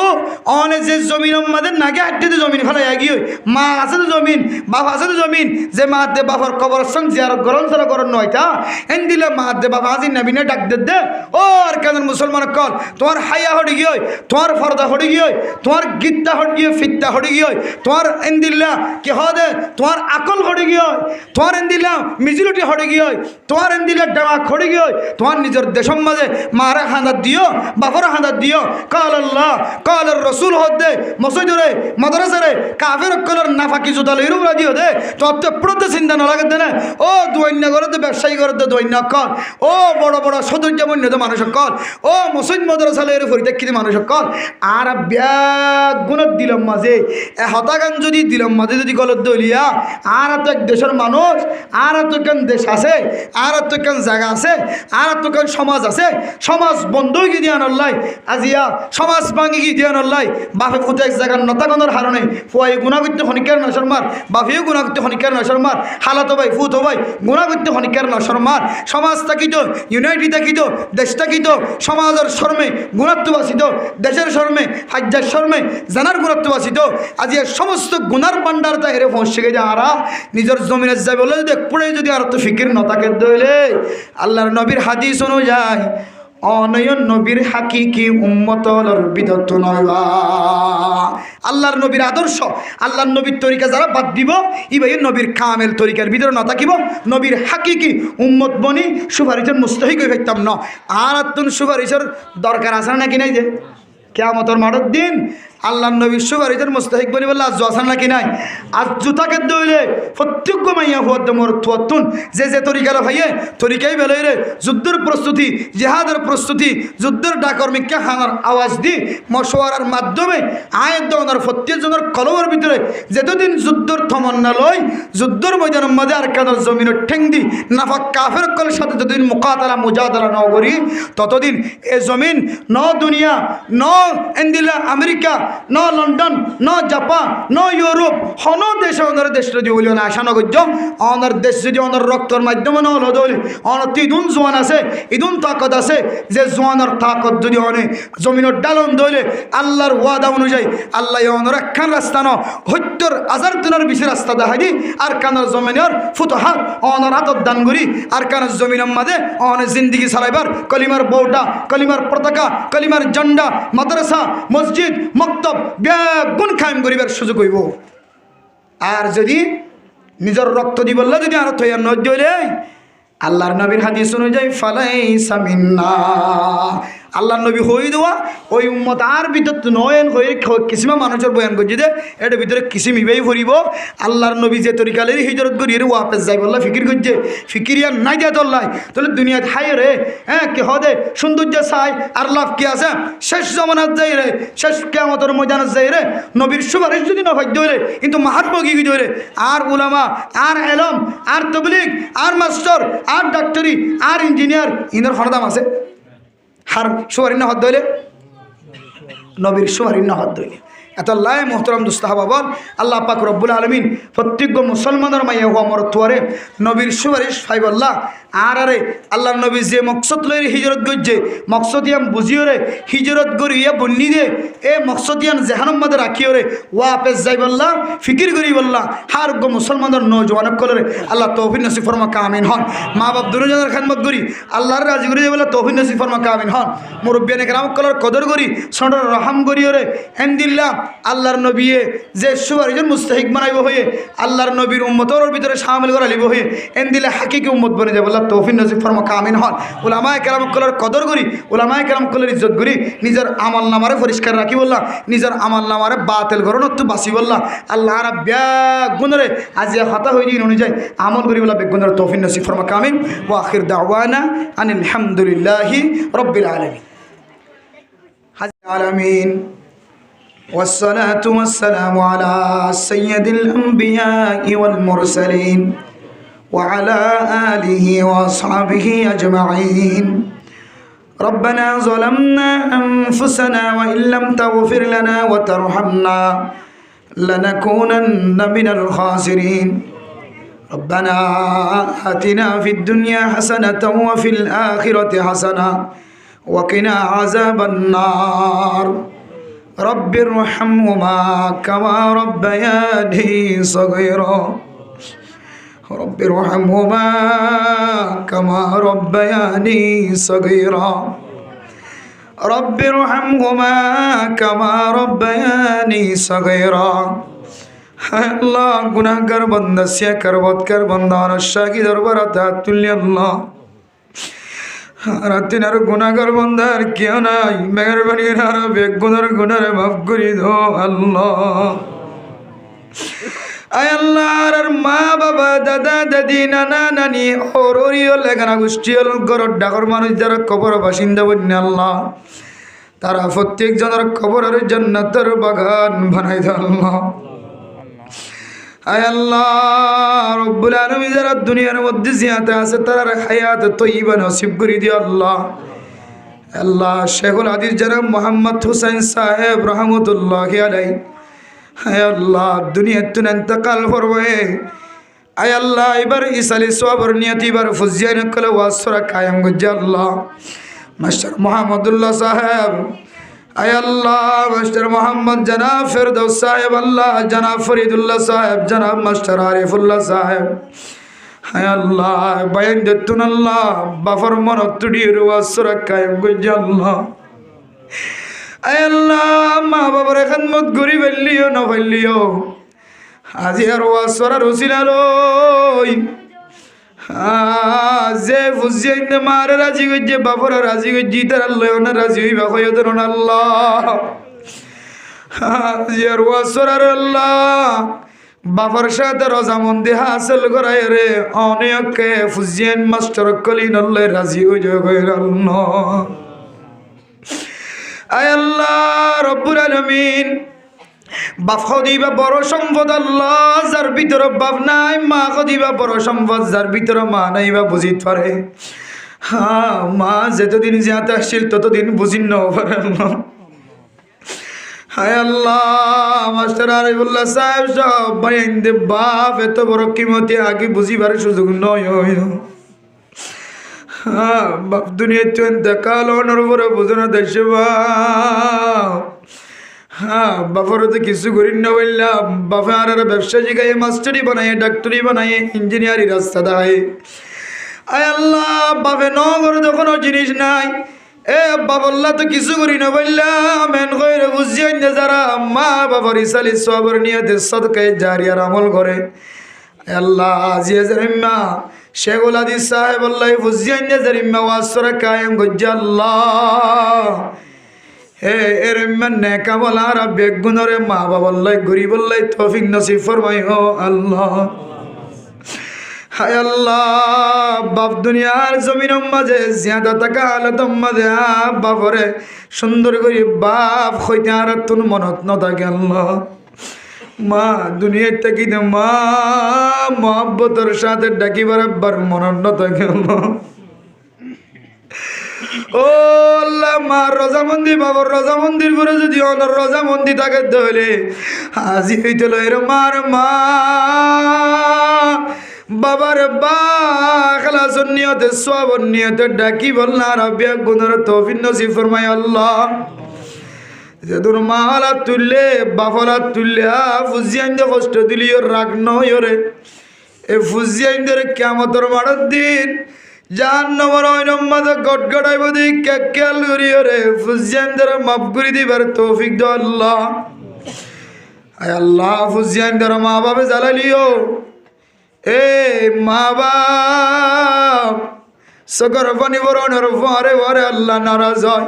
অনেক যে জমিন আমাদের নাগে হাঁটতে জমিন ফেলাই গিয়ে মা আছে তো জমিন বাপ আছে তো জমিন যে মা দে বাবার কবরস্থান জিয়ারত গরম সারা গরম নয়টা এন দিলে মা দে বাবা আজি নাবিনে ডাক দে ও আর কেন মুসলমান কল তোমার হাইয়া হড়ি গিয়ে তোমার ফর্দা হড়ি গিয়ে তোমার গীতটা হড়ি গিয়ে ফিতটা হড়ি গিয়ে তোমার এন দিল্লা কি হদে তোমার আকল হড়ি গিয়ে তোমার এন দিল্লা মিজিলুটি হড়ি গিয়ে তোমার এন দিল্লা ডাক হড়ি গিয়ে তোমার নিজের দেশের মাঝে মারে হাঁদাত দিও বাপর হাঁদাত দিও কাল আল্লাহ কাল রসুল হদে মসজিদে মাদ্রাসারে কাফের কলর নাফাকি জুতাল এরুম রাজি হদে তত প্রতি চিন্তা না লাগে দে না ও দৈন্য করতে ব্যবসায়ী করতে দৈন্য কল ও বড় বড় সৌন্দর্য মন্যত মানুষ কল ও মসজিদ মাদ্রাসালে এর পরিত্যাগী মানুষ কল আর ব্যাগ গুণত দিলাম মাঝে হতাগান যদি দিলাম মাঝে যদি গলত দলিয়া আর তো এক দেশের মানুষ আর তো কেন দেশ আছে আর তো কেন জায়গা আছে আর তো কেন সমাজ আছে সমাজ বন্ধ গিয়ে দিয়ে আনল্লাই আজিয়া সমাজ ভাঙি গিয়ে দিয়ে আনল্লাই বাপে ফুটে এক জায়গার নতাগণের হারণে ফুয়াই গুণা করতে খনিকার নসর মার বাপেও গুণা করতে খনিকার নসর মার হালাতো ভাই ফুত ভাই গুণা করতে খনিকার নসর মার সমাজ থাকিত ইউনাইটেড থাকিত দেশ থাকিত সমাজের শর্মে গুণাত্ব বাসিত দেশের শর্মে হাজ্যার শর্মে জানার গুণাত্ব বাসিত আজি সমস্ত গুণার পান্ডার তা হেরে পৌঁছে গেছে আরা নিজের জমিনের যাবে বলে যদি পড়ে যদি আর তো ফিকির নতাকে দইলে আল্লাহর নবীর হাদিস অনুযায়ী অনয়ন নবীর হাকিকি উম্মতর বিদত নয়বা আল্লাহর নবীর আদর্শ আল্লাহর নবীর তরিকা যারা বাদ দিব ইবাই নবীর কামেল তরিকার ভিতরে না থাকিব নবীর হাকিকি উম্মত বনি সুপারিশের মুস্তাহিক হয়ে ফেলতাম না আর তুন সুপারিশের দরকার আছে নাকি নাই যে কিয়ামতের মাঠের দিন আল্লাহর নবীর সুপারিশের মুস্তাহিক বনি বললে আজ আসান নাকি নাই আজ জুতাকে দইলে প্রত্যেক মাইয়া হুয়াদ মোর থুয়াতুন যে তরিকার ভাইয়ে তরিকাই বেলই রে যুদ্ধের প্রস্তুতি জেহাদের প্রস্তুতি যুদ্ধের ডাকর মিক্কা খানার আওয়াজ দি মশওয়ারার মাধ্যমে আয়ের দোনার প্রত্যেকজনের কলমের ভিতরে যতদিন যুদ্ধের থমন্না লয় যুদ্ধের ময়দানের মাঝে আর কানার জমিনের ঠেং দি নাফা কাফের কলের সাথে যতদিন মুকাতালা মুজাদালা ন করি ততদিন এ জমিন ন দুনিয়া ন এন্দিলা আমেরিকা ন লন্ডন ন জাপান ন ইউরোপ হন দেশে অনার দেশ যদি বলি আশা নগর্য অনার দেশ যদি অনার রক্তর মাধ্যমে ন হলো ধরি অনার ইদুন জোয়ান আছে ইদুন তাকত আছে যে জোয়ানের তাকত যদি অনে জমিনের ডালন ধরলে আল্লাহর ওয়াদা অনুযায়ী আল্লাহ অনার একখান রাস্তা ন ৭০,০০০ দিনের বেশি রাস্তা দেখা দি আর কানার জমিনের ফুতহাত অনার হাতত দান করি আর কানার জমিনের মাঝে অনের জিন্দিগি চালাইবার কলিমার বউটা কলিমার পতাকা কলিমার ঝান্ডা মাদ্রাসা মসজিদ মক্তব বেগুন কায়েম করিবার সুযোগ হইব। আর যদি নিজের রক্ত দি বললে যদি আর তৈয়ার নজ্জ হইলে আল্লাহর নবীর হাদিস অনুযায়ী ফালাইসা মিন্না আল্লাহর নবী হই দেওয়া ওই উম্মত আর ভিতর নয়ন হয়ে কিসিমা মানুষের বয়ান করছে যে এটার ভিতরে কিসিম ইবেই ভরিব আল্লাহর নবী যে তরিকালের হিজরত করি এর ওয়াপেস যাই বললা ফিকির করছে ফিকিরিয়া নাই দিয়া তোল্লাই তাহলে দুনিয়াত হাই রে হ্যাঁ কি হদে সৌন্দর্য চাই আর লাভ কি আছে শেষ জমানাত যাই রে শেষ কেয়ামতের ময়দানত যাই রে নবীর সুপারিশ যদি না ভাগ্য হইলে কিন্তু মাহাত্মা কি ধরে আর উলামা আর এলম আর তবলিগ আর মাস্টার আর ডাক্তারি আর ইঞ্জিনিয়ার ইনার হরদাম আছে হার সুপারিন হদ দইলে নবীর সুপারিন হদ দইলে এত আল্লাহ মোহতরম দুস্তাহাবা বল আল্লাহ পাক রব্বুল আলমিন প্রত্যেক মুসলমানের মাইয়া হওয়া মরতুয়ারে নবীর সুপারিশ ফাইবল্লাহ আর আরে আল্লাহ নবী যে মকসদ লই হিজরত গজ্জে মকসদিয়াম বুঝিও রে হিজরত গড়িয়া বন্নি দে এ মকসদিয়ান জেহানম মাদে রাখিও রে ওয়াপেস যাই বললা ফিকির করি বললা হার গো মুসলমানের নৌজওয়ান কলরে আল্লাহ তৌফিক নসিব ফরমা কামিন হন মা বাপ দুজনের খাদমত করি আল্লাহর রাজি করি বললা তৌফিক নসিব ফরমা কামিন হন মুরব্বিয়ান কেরাম কলর কদর করি সন্ডর রহম করিও রে হেমদিল্লাহ আল্লাহর নবীয়ে যে সুপারিশের মুস্তাহিক বানাইব হয়ে আল্লাহর নবীর উম্মতর ভিতরে শামিল করা লিব হয়ে এন্দিলে হাকিকি উম্মত বনে যাব আল্লাহ তৌফিক নসিব ফরমা কামিন হন উলামায়ে কেরাম কলর কদর করি উলামায়ে কেরাম কলর ইজ্জত করি নিজের আমল নামারে পরিষ্কার রাখি বললা নিজের আমল নামারে বাতিল করণত্ব বাসি বললা আল্লাহ রাব্বিয়া গুণরে আজি কথা হই দিন অনুযায়ী আমল করি বলা বেগুনের তৌফিক নসিব ফরমা কামিন ওয়া আখির দাওয়ানা আনিল হামদুলিল্লাহি রাব্বিল আলামিন আলামিন والصلاة والسلام على سيد الأنبياء والمرسلين وعلى آله وأصحابه أجمعين ربنا ظلمنا أنفسنا وإن لم تغفر لنا وترحمنا لنكونن من الخاسرين ربنا آتنا في الدنيا حسنة وفي الآخرة حسنة وقنا عذاب النار رب ارحمهما كما ربياني صغيرا رب ارحمهما كما ربياني صغيرا رب ارحمهما كما ربياني صغيرا আল্লাহ গুনাহগার বান্দা সিয়া করবতকার বান্দা আশাকি দরবারে হাত তুলি আল্লাহ রাতিন আর গুনাহগার বান্দা আর কেউ নাই মেহেরবানি আর বেগুনার গুনারে মাফ করে দাও আল্লাহ আয় আল্লাহ আর মা বাবা দাদা দাদি নানা নানি ওরিও লেখানা গোষ্ঠীল ঘরের ডাকর মানুষ যারা কবর বাসিন্দা বন্য আল্লাহ তারা প্রত্যেকজনের কবরের জান্নাতের বাগান বানাই দাও আল্লাহ আয় আল্লাহ রব্বুল আলামিন যারা দুনিয়ার মধ্যে জিয়াতে আছে তার হায়াত তয়্যিবা নসিব করে দিও আল্লাহ আল্লাহ শেখুল হাদিস যারা মোহাম্মদ হুসাইন সাহেব রহমতুল্লাহি আলাইহি আয় আল্লাহ দুনিয়ার তুন ইন্তেকাল করবে আয় আল্লাহ এবার ইসালি সওয়াবের নিয়ত এবার ফুজিয়ান কলে ওয়াসরা কায়েম গজ্জা আল্লাহ মাস্টার মোহাম্মদুল্লাহ সাহেব আয় আল্লাহ মাস্টার মোহাম্মদ জনাব ফেরদৌস সাহেব আল্লাহ জনাব ফরিদুল্লাহ সাহেব জনাব মাস্টার আরিফুল্লাহ সাহেব আয় আল্লাহ বয়ান দেতুন আল্লাহ বাফর মন তুডির ওয়াসরা কায়েম গজ্জা আল্লাহ আয় আল্লাহ মা বাবার খেদমত করি ফেললিও না ফেললিও আজি আর ওয়াসরা রসিলালই যে ফুজিয়াইন মারে রাজি গজ্জে বাপরা রাজি গজ্জি তার লয় না রাজি হইবা কই দেন আল্লাহ জিয়ার ওয়াসরার আল্লাহ বাপর সাথে রজামন্দি হাসিল করায় রে অনেককে ফুজিয়াইন মাস্টার কলি নল্লে রাজি হই যায় কইর আল্লাহ আয় আল্লাহ রব্বুল আলামিন বাপ দিবা বড় সম্পদ আল্লাহ যার ভিতরে বাপ নাই মা দিবা বড় সম্পদ যার ভিতরে মা নাই বা বুঝিতে পারে হ্যাঁ মা যতদিন জিয়াতে আসছিল ততদিন বুঝিন না পারে হায় আল্লাহ মাস্টার আরিফুল্লাহ সাহেব সব ভাই আইন্দে বাপ এত বড় কিমতি আগে বুঝিবার সুযোগ নয় বাপ দুনিয়া চুন দেখাল অনর বড় বুঝনা দেশে বাপর তো কিছু করি না বললাম বাপে আর ব্যবসা শিখাই মাস্টারি বানাই ডাক্তারি বানাই ইঞ্জিনিয়ারিং রাস্তা দেয় আয় আল্লাহ বাপে নগর তো কোনো জিনিস নাই এ বাবল্লা তো কিছু করি না বললাম মেন কইরে বুঝিয়ে যারা মা বাবার ইসালি সবর নিয়ে সদকায়ে জারিয়ার আমল করে আল্লাহ আজিয়া জারিম্মা শেখুল হাদিস সাহেব আল্লাহ বুঝিয়ে জারিম্মা ওয়াসরা কায়েম গজ্জা আল্লাহ হে এর নেকা বলা আর বেগুনরে মা বাবাল্লাই গরিবল্লাই তৌফিক নসিব ফরমাই ও আল্লাহ হায় আল্লাহ বাপ দুনিয়ার জমিনের মাঝে জিয়াদা টাকা হালতর মাঝে বাপরে সুন্দর করে বাপ হইতে আর তোর মনত নথাকে আল্লাহ মা দুনিয়ার তাকিতে মা মহব্বতের সাথে ডাকিবার একবার মনত নথাকে আল্লাহ ও আল্লাহ মা রজামন্দি বাবার রজামন্দির পরে যদি অনর রজামন্দি থাকে তাহলে হাজি হইতে এর মার মা বাবার বা খালাসুন নিয়তে সওয়াবুন নিয়তে ডাকি বলনা রাব্বিয়া গুনার তৌফিক নসিব ফরমায় আল্লাহ যেদুর মা হালা তুললে বাফলা তুললে ফুজিয়াইন্দে কষ্ট দিলি ওর রাগ নয় ওরে এ ফুজিয়াইন্দের কিয়ামতের মারার দিন জাহান্নামের ওইরম্মাদে গটগটাইব দি কেল করি ওরে ফুজিয়াইন্দের মাফ করে দিবার তৌফিক দাও আল্লাহ আয় আল্লাহ ফুজিয়াইন্দের মা বাবা জ্বালালিও এ মা বাপ সকর পানি বরণের ভরে ভরে আল্লাহ নারাজ হয়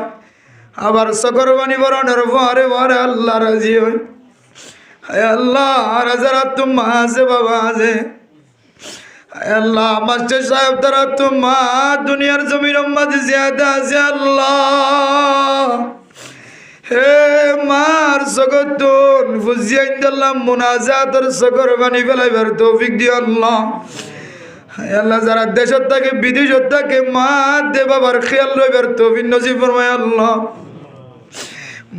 আবার সকর পানি বরণের ভরে ভরে আল্লাহ রাজি হয় আল্লাহ রাজারা তুম আছে বাবা আছে আল্লাহ মাস্টার সাহেব তারা তোমা দুনিয়ার জমির মাঝে জিয়াদা আছে আল্লাহ হে মার সগতুন ফুজিয়াইন্দাল্লাহ মুনাজাতের সকর বানি ফেলাইবার তৌফিক দিও আল্লাহ আল্লাহ যারা দেশত থাকে বিদেশত থাকে মা দে বাবার খেয়াল রইবার তৌফিক নসিব ফরমায় আল্লাহ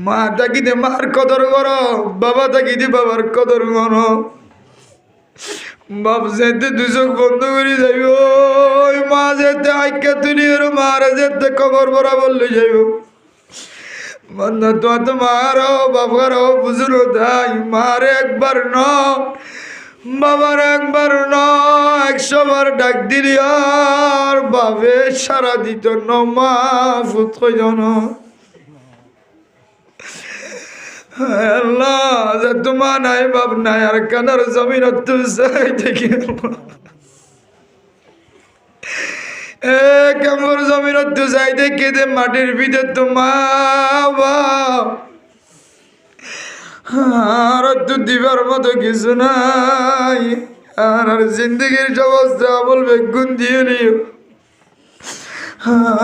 মা তাকিতে মার কদর করো বাবা তাকিতে বাবার কদর করো বাপ যেতে দুচোখ বন্ধ করে যাইব মা যেতে আইকা তুলি মার যেতে কবর ভরা বললে যাইব বন্ধু তো তোমার বাবার বুঝলো তাই মার একবার ন বাবার একবার ন 100 বার ডাক দিলি আর বাবে সারা দিত ন মা ফুত কইজন আল্লাহ যে তোমার নাই বাপ নাই আর কানার জমিন তুই চাই দেখি কেমন জমিন তুই চাই দেখি দে মাটির ভিতরে তোমার আর তুই দিবার মতো কিছু নাই আর জিন্দগির অবস্থা বলবে গুণ দিয়ে নিও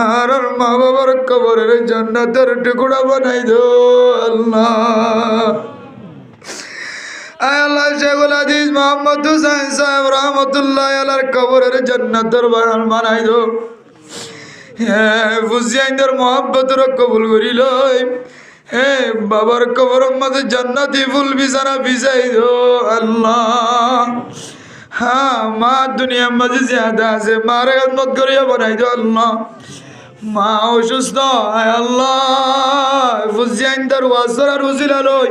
আর মা বাবার কবরের জান্নাতের টুকরা বানাই দো আল্লাহ আল্লাহ শেখুল হাদিস মোহাম্মদ হুসাইন সাহেব রহমতুল্লাহ আলার কবরের জান্নাতের বানাই দো ফুজিয়াইন্দের মহব্বতের কবুল করিল হে বাবার কবরের মধ্যে জান্নাতি ফুল বিছানা বিছাই দো আল্লাহ হ্যাঁ মা দুনিয়ার মাঝে জিয়াদা আছে মার খেদমত করিয়া বানাই দো আল্লাহ মা অসুস্থ আয় আল্লাহ ফুজিয়াইন্দার ওয়াসর আর উজিলা লই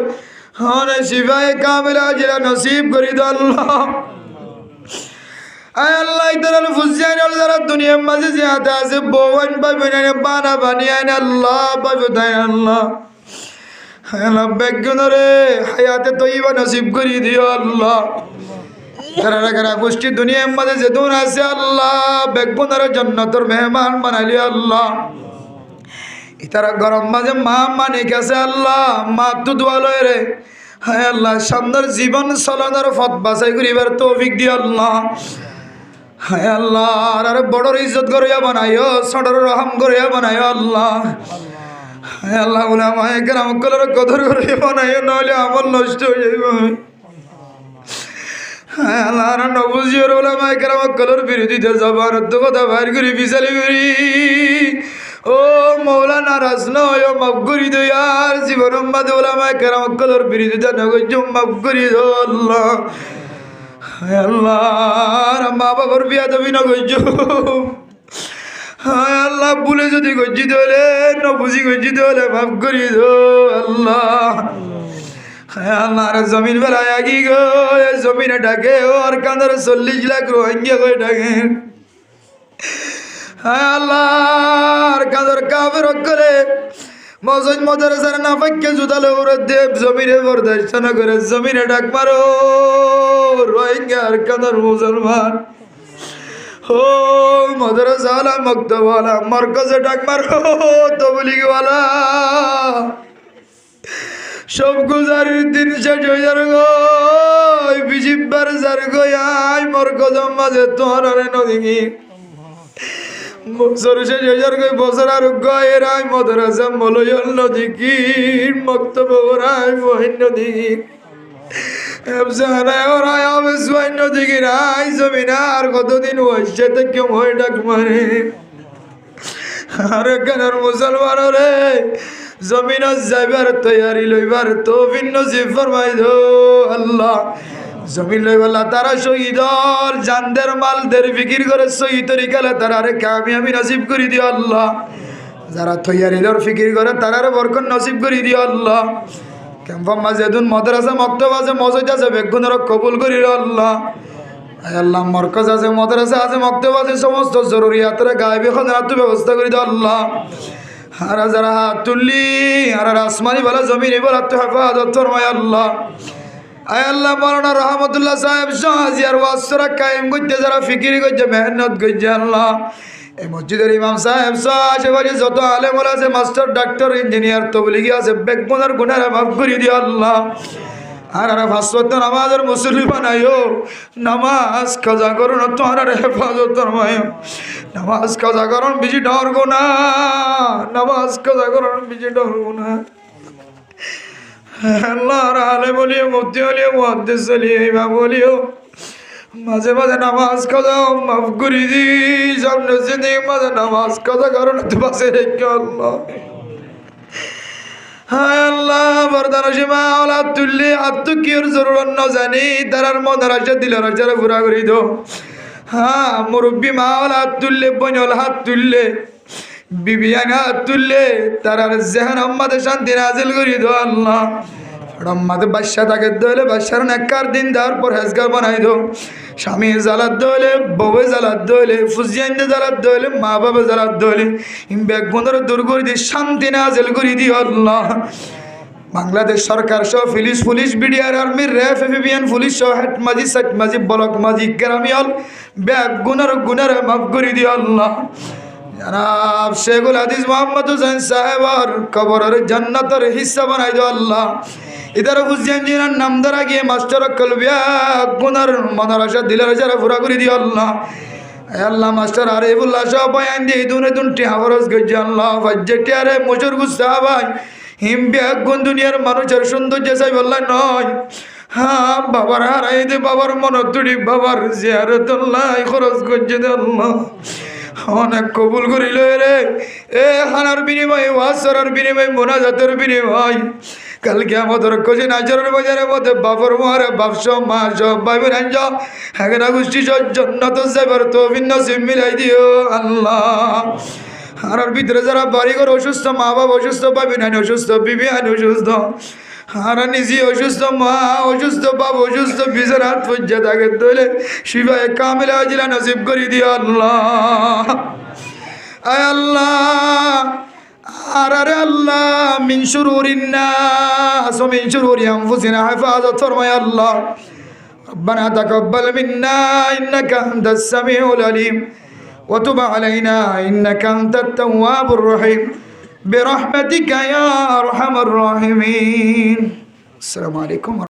হনে শিফায়ে কামিলা আজিরা নসিব করি দো আল্লাহ আয় আল্লাহ ইতারাল ফুজিয়াইনাল যারা দুনিয়ার মাঝে জিয়াদা আছে বওয়ান পাইবে না বানা বানিয়ে আইন আল্লাহ পাইবে তাই আল্লাহ আল্লাহ বেগুনরে হায়াতে তৈবা নসিব করি দিও আল্লাহ কারা গোষ্ঠী দুনিয়ার মাঝে যে দূর আছে আল্লাহ বেগুনের জন্য তোর মেহমান বানাইলি আল্লাহ ইতারা গরম মাঝে মা মানিক আছে আল্লাহ মা তু দোয়ালয় রে হায় আল্লাহ সামনের জীবন চলনের পথ বাছাই করিবার তৌফিক দি আল্লাহ হায় আল্লাহ আর বড়র ইজ্জত করিয়া বানাইও ছোটর রহম করিয়া বানাইও আল্লাহ হায় আল্লাহ উলামায়ে কেরাম কলর কদর করিয়া বানাইও নইলে আমল নষ্ট হয়ে যাইব আল্লাহ নবুজির ওলামায়ে কেরাম কলর বিরোধিতা জবানত কথা বাইর করি বিচালি করি ও মৌলা নারাজ নয় মাফ করি দো ইয়ার জীবন উম্মাদ উলামায়ে কেরাম কলর বিরোধিতা নগজ মাফ করি দো আল্লাহ হায় আল্লাহ মা বাবার বিয়া দেবি নগজ হায় আল্লাহ ভুলে যদি গজ্জিত হলে নবুঝি গজ্জিত হলে মাফ করি দো আল্লাহ হায় আল্লাহ জমিন বেলায় আগি গো জমিনে ডাকে ওর কাঁদর 40 লাখ রোহিঙ্গা করে ডাকে হায় আল্লাহ কাঁদর কাফের করে মসজিদ মাদ্রাসার না পাক্কে জুতালে ওরে দেব জমিনে বরদাস্ত না করে জমিনে ডাক মারো রোহিঙ্গা আর কাঁদর মুসলমান ও মাদ্রাসাওয়ালা মক্তবওয়ালা মার্কাজে ডাক মারো তবলিগওয়ালা সব গুজারির দিন শেষ হয়ে যার গো বিজিবার যার গো আই মরকজ মাঝে তোর নদী বছর শেষ হয়ে যার গো বছর আর গয়ের আই মাদ্রাসা মলয়ল নদী কি মক্তব রাই বহিন নদী আর কতদিন হয়েছে কেউ হয়ে ডাক মারে আর কেনার মুসলমান রে জমিন যাইবার তৈয়ারি লইবার তৌফিক নসিব ফরমাই দো আল্লাহ জমিন লইবালা তারা শহীদর জানদের মালদের ফিকির করে সহি তরিকালে তারারে কামিয়াবি নসিব করে দিও আল্লাহ যারা তৈয়ারির ফিকির করে তারারে বরকত নসিব করে দিও আল্লাহ ক্যাম্পা মাঝে দুন মাদ্রাসা মক্তব আছে মসজিদ আছে বেগুনের কবুল করি আল্লাহ আল্লাহ মরকজ আছে মাদ্রাসা আছে মক্তব আছে সমস্ত জরুরিয়াতের গায়েবী খাজনাত ব্যবস্থা করে দাও আল্লাহ আর যারা হাত তুললি আর আসমানি বলা জমিনে বলা তো হেফাজত ফরমায় আল্লাহ আয় আল্লাহ মাওলানা রহমতুল্লাহ সাহেব শাহজিয়ার ওয়াসরা কায়েম করতে যারা ফিকির করছে মেহনত করছে আল্লাহ এই মসজিদের ইমাম সাহেব আশেপাশে যত আলেম আছে মাস্টার ডাক্তার ইঞ্জিনিয়ার তবলিগি আছে বেগুনের গুনারে মাফ করে দিও আল্লাহ আর ভাস্বত নামাজের মুসলমান আয়ো নামাজ কাজা করুন তোমার হেফাজত ফরমায় নামাজ কাজা করুন বেশি ডর গোনা নামাজ কাজা করুন বেশি ডর গোনা আল্লাহ আলে বলিও মুফতি বলিও মুহাদ্দিস বলিও ইমাম বলিও মাঝে মাঝে নামাজ কাজা মাফ করে দি সামনে জিন্দেগি মাঝে নামাজ কাজা করুন তো পাশে রেখে আল্লাহ হায় আল্লাহ বরদান সীমা আওলাদ তুললে আত্মকিয়র জরুরত ন জানি তারার মনের আশা দিলের আশারে পুরা করি দো হ্যাঁ মুরব্বী মা আওলাদ তুললে বনল হাত তুললে বিবিয়ান হাত তুললে তারার জেহান আম্মাদের শান্তি নাজিল করি দো আল্লাহ রম্মাদের বাদশা তাকে দলে বাদশার নেককার দিন দেওয়ার পর হেজগার বানাই দো স্বামী জ্বালাত দলে বউ জ্বালাত দলে ফুজিয়ানদের জ্বালাত দলে মা বাবা জ্বালাত দলে বেগুনের দূর করে দিয়ে শান্তি নাজিল করে দিও আল্লাহ বাংলাদেশ সরকার সহ পুলিশ বিডিআর আর্মির র্যাফ এফবিএন পুলিশ সহ হেড মাজি সাইট মাজি ব্লক মাজি গ্রামিয়াল বেগুনের মাফ করে দিও আল্লাহ জনাব শেখুল হাদিস মোহাম্মদ হুসেন সাহেবর কবরের জান্নাতের হিস্সা বানাই দিও আল্লাহ इधर हुसैन जी ना नाम दरा गए मास्टर कलबिया गुनर मदरसा दिलर जरा पूरा कर दिया अल्लाह अल्लाह मास्टर आरिफुल्लाह शाह बयान दे दुने दुन टिहावरस गज अल्लाह वज्जटे आरे मुजर गुस्सा भाई हिम बिया गुन दुनियार मानुषर सौंदर्य চাই বললা নয় হ্যাঁ বাবার হারাই দে বাবার মনতুড়ি বাবার জিয়ারতুল্লাহ খরচ গজে দে আল্লাহ অনেক কবুল করিল রে এ খানার বিনিময়ে ওয়াসরার বিনিময়ে মুনাজাতের বিনিময়ে কালকে আমাদের কোজে নাজরের বাজারের মধ্যে বাপর মোহরে বাপস মা সব ভাই বোন যাও হেগেরা গোষ্ঠী সব জন্নত যাবার তৌফিক নসিব মিলাই দিও আল্লাহ আর ভিতরে যারা বাড়িঘর অসুস্থ মা বাবা অসুস্থ ভাই বোন অসুস্থ বিবি অসুস্থ আর নিজে অসুস্থ মা অসুস্থ বাবা অসুস্থ বিছানাত পর্যা থাকে দলে শিবায় কামিলা আজিলা নসিব করে দিও আল্লাহ আয় আল্লাহ আরে আল্লাহ মিন শুরুরিন নাস ওয়া মিন শুরুরি আনফুসিনা হিফাজত ফরমায় আল্লাহ ربنا تقبل منا إنك أنت السميع العليم وتب علينا إنك أنت التواب الرحيم برحمتك يا أرحم الراحمين السلام عليكم